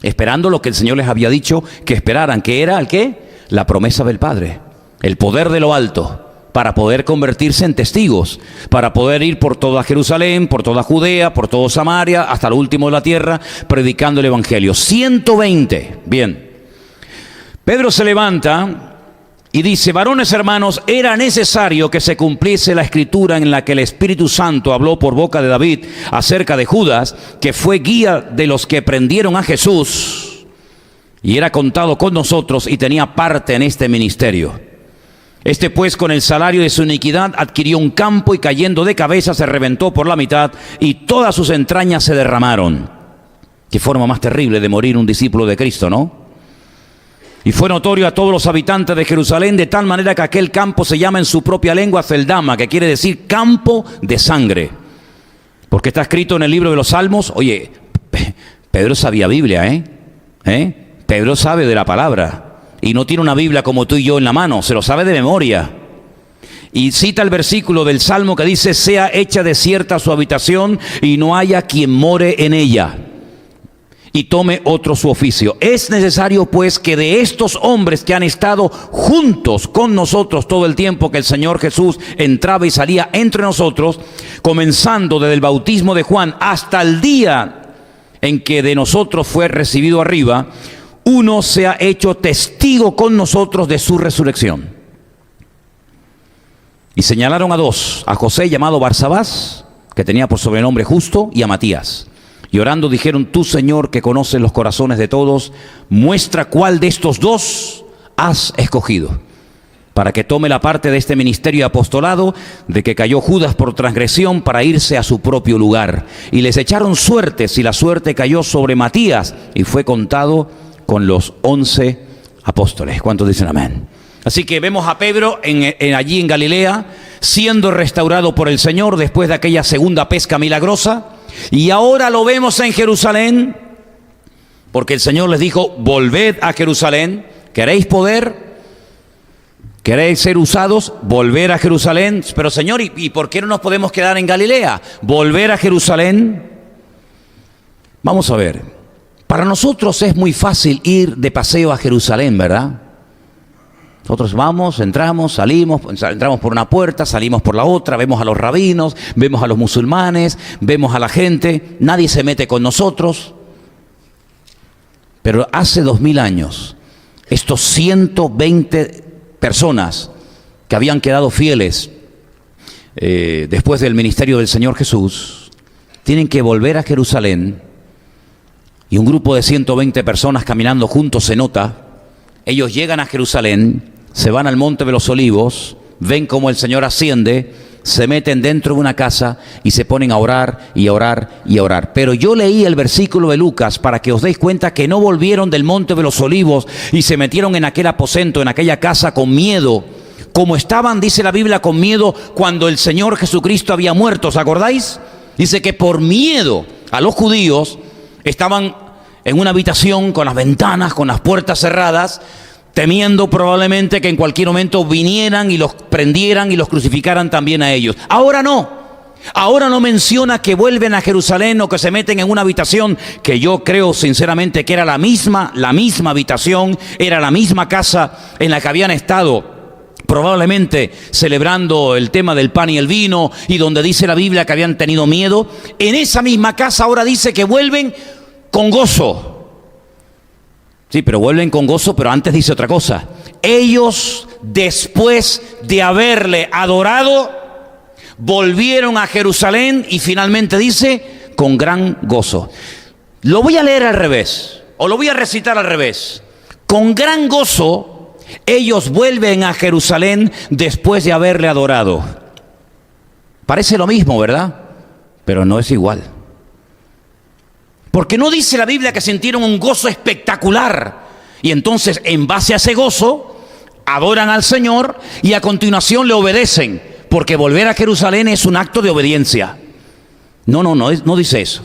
esperando lo que el Señor les había dicho que esperaran, que era ¿el qué? La promesa del Padre, el poder de lo alto, para poder convertirse en testigos, para poder ir por toda Jerusalén, por toda Judea, por toda Samaria, hasta lo último de la tierra, predicando el Evangelio. 120. Bien. Pedro se levanta y dice, varones hermanos, era necesario que se cumpliese la escritura en la que el Espíritu Santo habló por boca de David acerca de Judas, que fue guía de los que prendieron a Jesús y era contado con nosotros y tenía parte en este ministerio. Este pues con el salario de su iniquidad adquirió un campo y cayendo de cabeza se reventó por la mitad y todas sus entrañas se derramaron. Qué forma más terrible de morir un discípulo de Cristo, ¿no? Y fue notorio a todos los habitantes de Jerusalén de tal manera que aquel campo se llama en su propia lengua Celdama, que quiere decir campo de sangre. Porque está escrito en el libro de los Salmos, oye, Pedro sabía Biblia, Pedro sabe de la palabra. Y no tiene una Biblia como tú y yo en la mano, se lo sabe de memoria. Y cita el versículo del Salmo que dice, sea hecha desierta su habitación y no haya quien more en ella. Y tome otro su oficio. Es necesario pues que de estos hombres que han estado juntos con nosotros todo el tiempo que el Señor Jesús entraba y salía entre nosotros, comenzando desde el bautismo de Juan hasta el día en que de nosotros fue recibido arriba, uno se ha hecho testigo con nosotros de su resurrección. Y señalaron a dos, a José llamado Barsabás, que tenía por sobrenombre Justo, y a Matías. Y orando dijeron, tú Señor que conoces los corazones de todos, muestra cuál de estos dos has escogido, para que tome la parte de este ministerio de apostolado, de que cayó Judas por transgresión para irse a su propio lugar. Y les echaron suertes y la suerte cayó sobre Matías y fue contado con los 11 apóstoles. ¿Cuántos dicen amén? Así que vemos a Pedro allí en Galilea, siendo restaurado por el Señor después de aquella segunda pesca milagrosa. Y ahora lo vemos en Jerusalén, Porque el Señor les dijo, volved a Jerusalén. ¿Queréis poder? ¿Queréis ser usados? Volver a Jerusalén. Pero Señor, ¿y por qué no nos podemos quedar en Galilea? Volver a Jerusalén. Vamos a ver. Para nosotros es muy fácil ir de paseo a Jerusalén, ¿verdad? Nosotros vamos, entramos, salimos, entramos por una puerta, salimos por la otra, vemos a los rabinos, vemos a los musulmanes, vemos a la gente, nadie se mete con nosotros. Pero hace 2000 años, estos 120 personas que habían quedado fieles después del ministerio del Señor Jesús, tienen que volver a Jerusalén, y un grupo de 120 personas caminando juntos se nota. Ellos llegan a Jerusalén, se van al Monte de los Olivos, ven cómo el Señor asciende, se meten dentro de una casa y se ponen a orar y a orar y a orar. Pero yo leí el versículo de Lucas para que os deis cuenta que no volvieron del Monte de los Olivos y se metieron en aquel aposento, en aquella casa con miedo, como estaban, dice la Biblia, con miedo cuando el Señor Jesucristo había muerto. ¿Os acordáis? Dice que por miedo a los judíos estaban en una habitación con las ventanas, con las puertas cerradas, temiendo probablemente que en cualquier momento vinieran y los prendieran y los crucificaran también a ellos. Ahora no menciona que vuelven a Jerusalén o que se meten en una habitación, que yo creo sinceramente que era la misma habitación, era la misma casa en la que habían estado probablemente celebrando el tema del pan y el vino, y donde dice la Biblia que habían tenido miedo. En esa misma casa ahora dice que vuelven con gozo. Sí, pero vuelven con gozo, pero antes dice otra cosa. Ellos, después de haberle adorado, volvieron a Jerusalén y finalmente dice, con gran gozo. Lo voy a leer al revés, o lo voy a recitar al revés. Con gran gozo, ellos vuelven a Jerusalén después de haberle adorado. Parece lo mismo, ¿verdad? Pero no es igual. Porque no dice la Biblia que sintieron un gozo espectacular y entonces en base a ese gozo adoran al Señor y a continuación le obedecen, porque volver a Jerusalén es un acto de obediencia. No dice eso.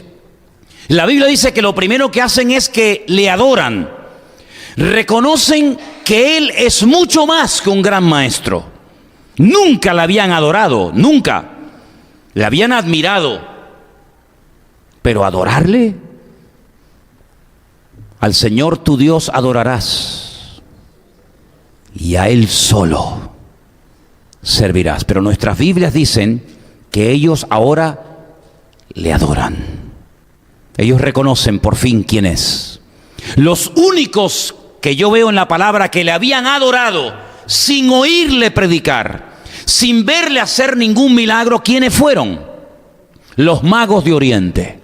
La Biblia dice que lo primero que hacen es que le adoran, reconocen que Él es mucho más que un gran maestro. Nunca le habían adorado, nunca. Le habían admirado, pero adorarle. Al Señor tu Dios adorarás y a Él solo servirás. Pero nuestras Biblias dicen que ellos ahora le adoran. Ellos reconocen por fin quién es. Los únicos que yo veo en la palabra que le habían adorado sin oírle predicar, sin verle hacer ningún milagro, ¿quiénes fueron? Los magos de Oriente,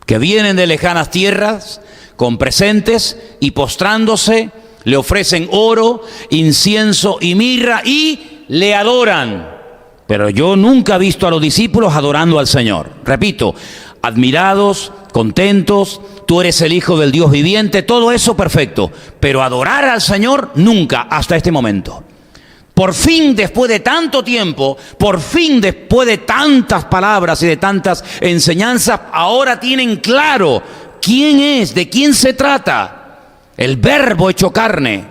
que vienen de lejanas tierras con presentes y postrándose le ofrecen oro, incienso y mirra y le adoran. Pero yo nunca he visto a los discípulos adorando al Señor. Repito, admirados, contentos, tú eres el Hijo del Dios viviente, todo eso perfecto. Pero adorar al Señor nunca hasta este momento. Por fin, después de tanto tiempo, por fin después de tantas palabras y de tantas enseñanzas, ahora tienen claro quién es, de quién se trata, el Verbo hecho carne,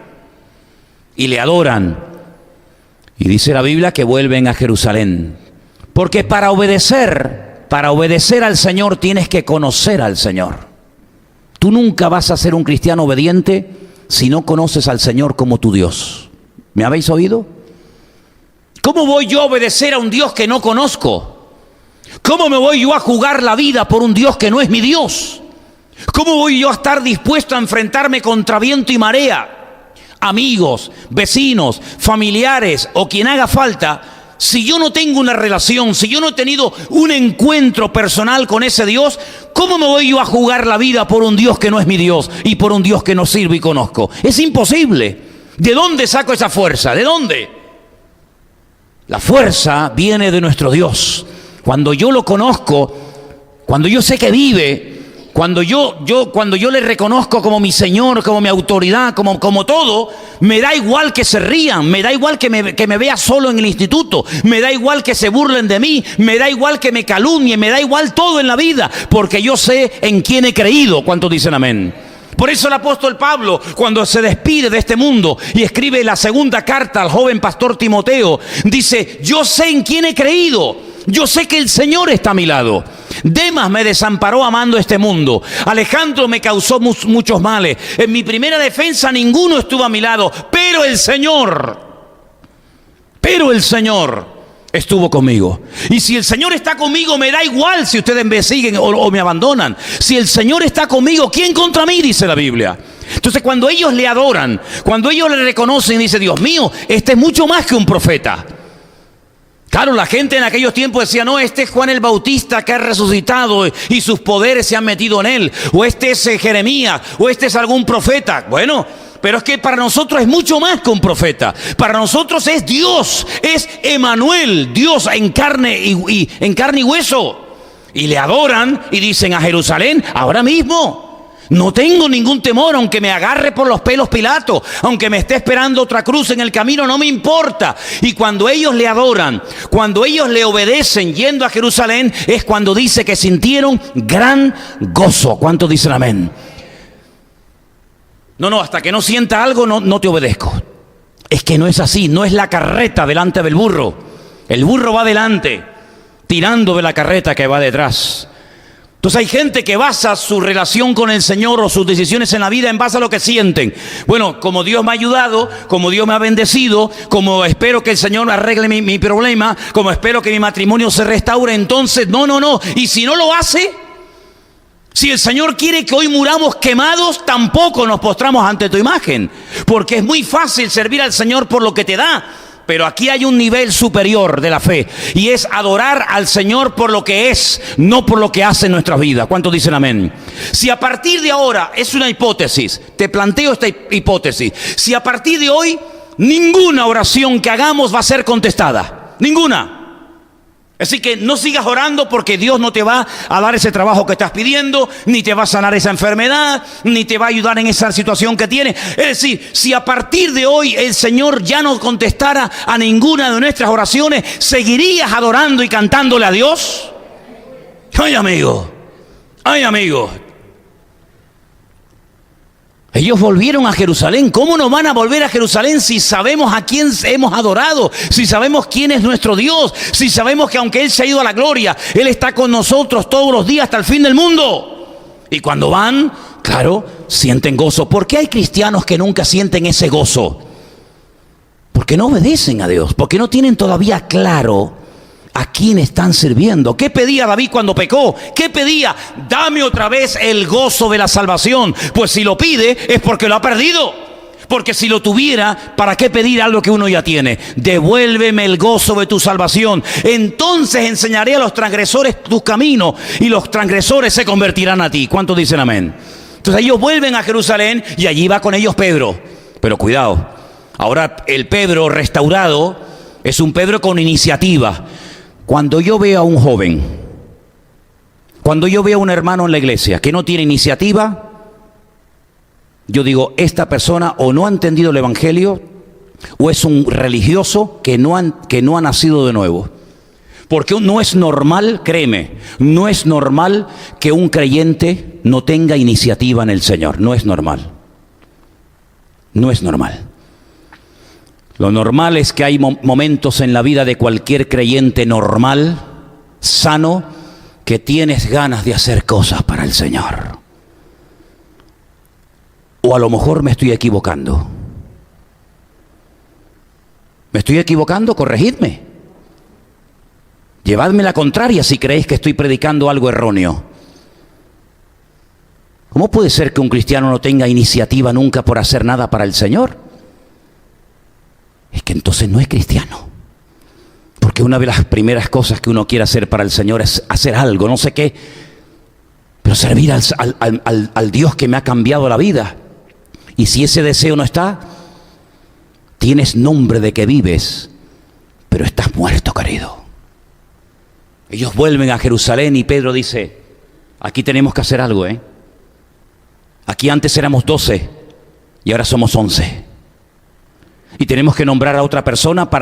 y le adoran. Y dice la Biblia que vuelven a Jerusalén, porque para obedecer al Señor tienes que conocer al Señor. Tú nunca vas a ser un cristiano obediente si no conoces al Señor como tu Dios. ¿Me habéis oído? ¿Cómo voy yo a obedecer a un Dios que no conozco? ¿Cómo me voy yo a jugar la vida por un Dios que no es mi Dios? ¿Cómo voy yo a estar dispuesto a enfrentarme contra viento y marea? Amigos, vecinos, familiares o quien haga falta, si yo no tengo una relación, si yo no he tenido un encuentro personal con ese Dios, ¿cómo me voy yo a jugar la vida por un Dios que no es mi Dios y por un Dios que no sirvo y conozco? Es imposible. ¿De dónde saco esa fuerza? ¿De dónde? La fuerza viene de nuestro Dios. Cuando yo lo conozco, cuando yo sé que vive, cuando yo le reconozco como mi Señor, como mi autoridad, como todo, me da igual que se rían, me da igual que me vea solo en el instituto, me da igual que se burlen de mí, me da igual que me calumnien, me da igual todo en la vida, porque yo sé en quién he creído. ¿Cuántos dicen amén? Por eso el apóstol Pablo, cuando se despide de este mundo y escribe la segunda carta al joven pastor Timoteo, dice: yo sé en quién he creído, yo sé que el Señor está a mi lado. Demas me desamparó amando este mundo. Alejandro me causó muchos males. En mi primera defensa ninguno estuvo a mi lado, pero el Señor estuvo conmigo. Y si el Señor está conmigo, me da igual si ustedes me siguen o me abandonan. Si el Señor está conmigo, ¿quién contra mí?, dice la Biblia. Entonces, cuando ellos le adoran, cuando ellos le reconocen, dice: Dios mío, este es mucho más que un profeta. Claro, la gente en aquellos tiempos decía: no, este es Juan el Bautista que ha resucitado y sus poderes se han metido en él. O este es Jeremías, o este es algún profeta. Bueno, pero es que para nosotros es mucho más que un profeta. Para nosotros es Dios, es Emanuel, Dios en carne y hueso. Y le adoran y dicen a Jerusalén: ahora mismo no tengo ningún temor, aunque me agarre por los pelos Pilato, aunque me esté esperando otra cruz en el camino, no me importa. Y cuando ellos le adoran, cuando ellos le obedecen yendo a Jerusalén, es cuando dice que sintieron gran gozo. ¿Cuántos dicen amén? No, hasta que no sienta algo no te obedezco. Es que no es así, no es la carreta delante del burro. El burro va delante, tirando de la carreta que va detrás. Entonces hay gente que basa su relación con el Señor o sus decisiones en la vida en base a lo que sienten. Bueno, como Dios me ha ayudado, como Dios me ha bendecido, como espero que el Señor arregle mi problema, como espero que mi matrimonio se restaure, entonces no. Y si no lo hace, si el Señor quiere que hoy muramos quemados, tampoco nos postramos ante tu imagen. Porque es muy fácil servir al Señor por lo que te da. Pero aquí hay un nivel superior de la fe, y es adorar al Señor por lo que es, no por lo que hace en nuestras vidas. ¿Cuántos dicen amén? Si a partir de ahora, es una hipótesis, te planteo esta hipótesis, si a partir de hoy ninguna oración que hagamos va a ser contestada, ninguna. Así que no sigas orando, porque Dios no te va a dar ese trabajo que estás pidiendo, ni te va a sanar esa enfermedad, ni te va a ayudar en esa situación que tienes. Es decir, si a partir de hoy el Señor ya no contestara a ninguna de nuestras oraciones, ¿seguirías adorando y cantándole a Dios? Ay, amigo. Ellos volvieron a Jerusalén. ¿Cómo no van a volver a Jerusalén si sabemos a quién hemos adorado? Si sabemos quién es nuestro Dios. Si sabemos que aunque Él se ha ido a la gloria, Él está con nosotros todos los días hasta el fin del mundo. Y cuando van, claro, sienten gozo. ¿Por qué hay cristianos que nunca sienten ese gozo? Porque no obedecen a Dios. Porque no tienen todavía claro a quién están sirviendo. ¿Qué pedía David cuando pecó? ¿Qué pedía? Dame otra vez el gozo de la salvación. Pues si lo pide es porque lo ha perdido. Porque si lo tuviera, ¿para qué pedir algo que uno ya tiene? Devuélveme el gozo de tu salvación. Entonces enseñaré a los transgresores tus caminos, y los transgresores se convertirán a ti. ¿Cuántos dicen amén? Entonces ellos vuelven a Jerusalén, y allí va con ellos Pedro. Pero cuidado, ahora el Pedro restaurado es un Pedro con iniciativa. Cuando yo veo a un joven, cuando yo veo a un hermano en la iglesia que no tiene iniciativa, yo digo: esta persona o no ha entendido el evangelio, o es un religioso que no ha nacido de nuevo. Porque no es normal, créeme, no es normal que un creyente no tenga iniciativa en el Señor. No es normal. No es normal. Lo normal es que hay momentos en la vida de cualquier creyente normal, sano, que tienes ganas de hacer cosas para el Señor. O a lo mejor me estoy equivocando. ¿Me estoy equivocando? Corregidme. Llevadme la contraria si creéis que estoy predicando algo erróneo. ¿Cómo puede ser que un cristiano no tenga iniciativa nunca por hacer nada para el Señor? Es que entonces no es cristiano. Porque una de las primeras cosas que uno quiere hacer para el Señor es hacer algo, no sé qué, pero servir al Dios que me ha cambiado la vida. Y si ese deseo no está, tienes nombre de que vives, pero estás muerto, querido. Ellos vuelven a Jerusalén y Pedro dice: aquí tenemos que hacer algo, ¿eh? Aquí antes éramos 12 y ahora somos 11. Y tenemos que nombrar a otra persona para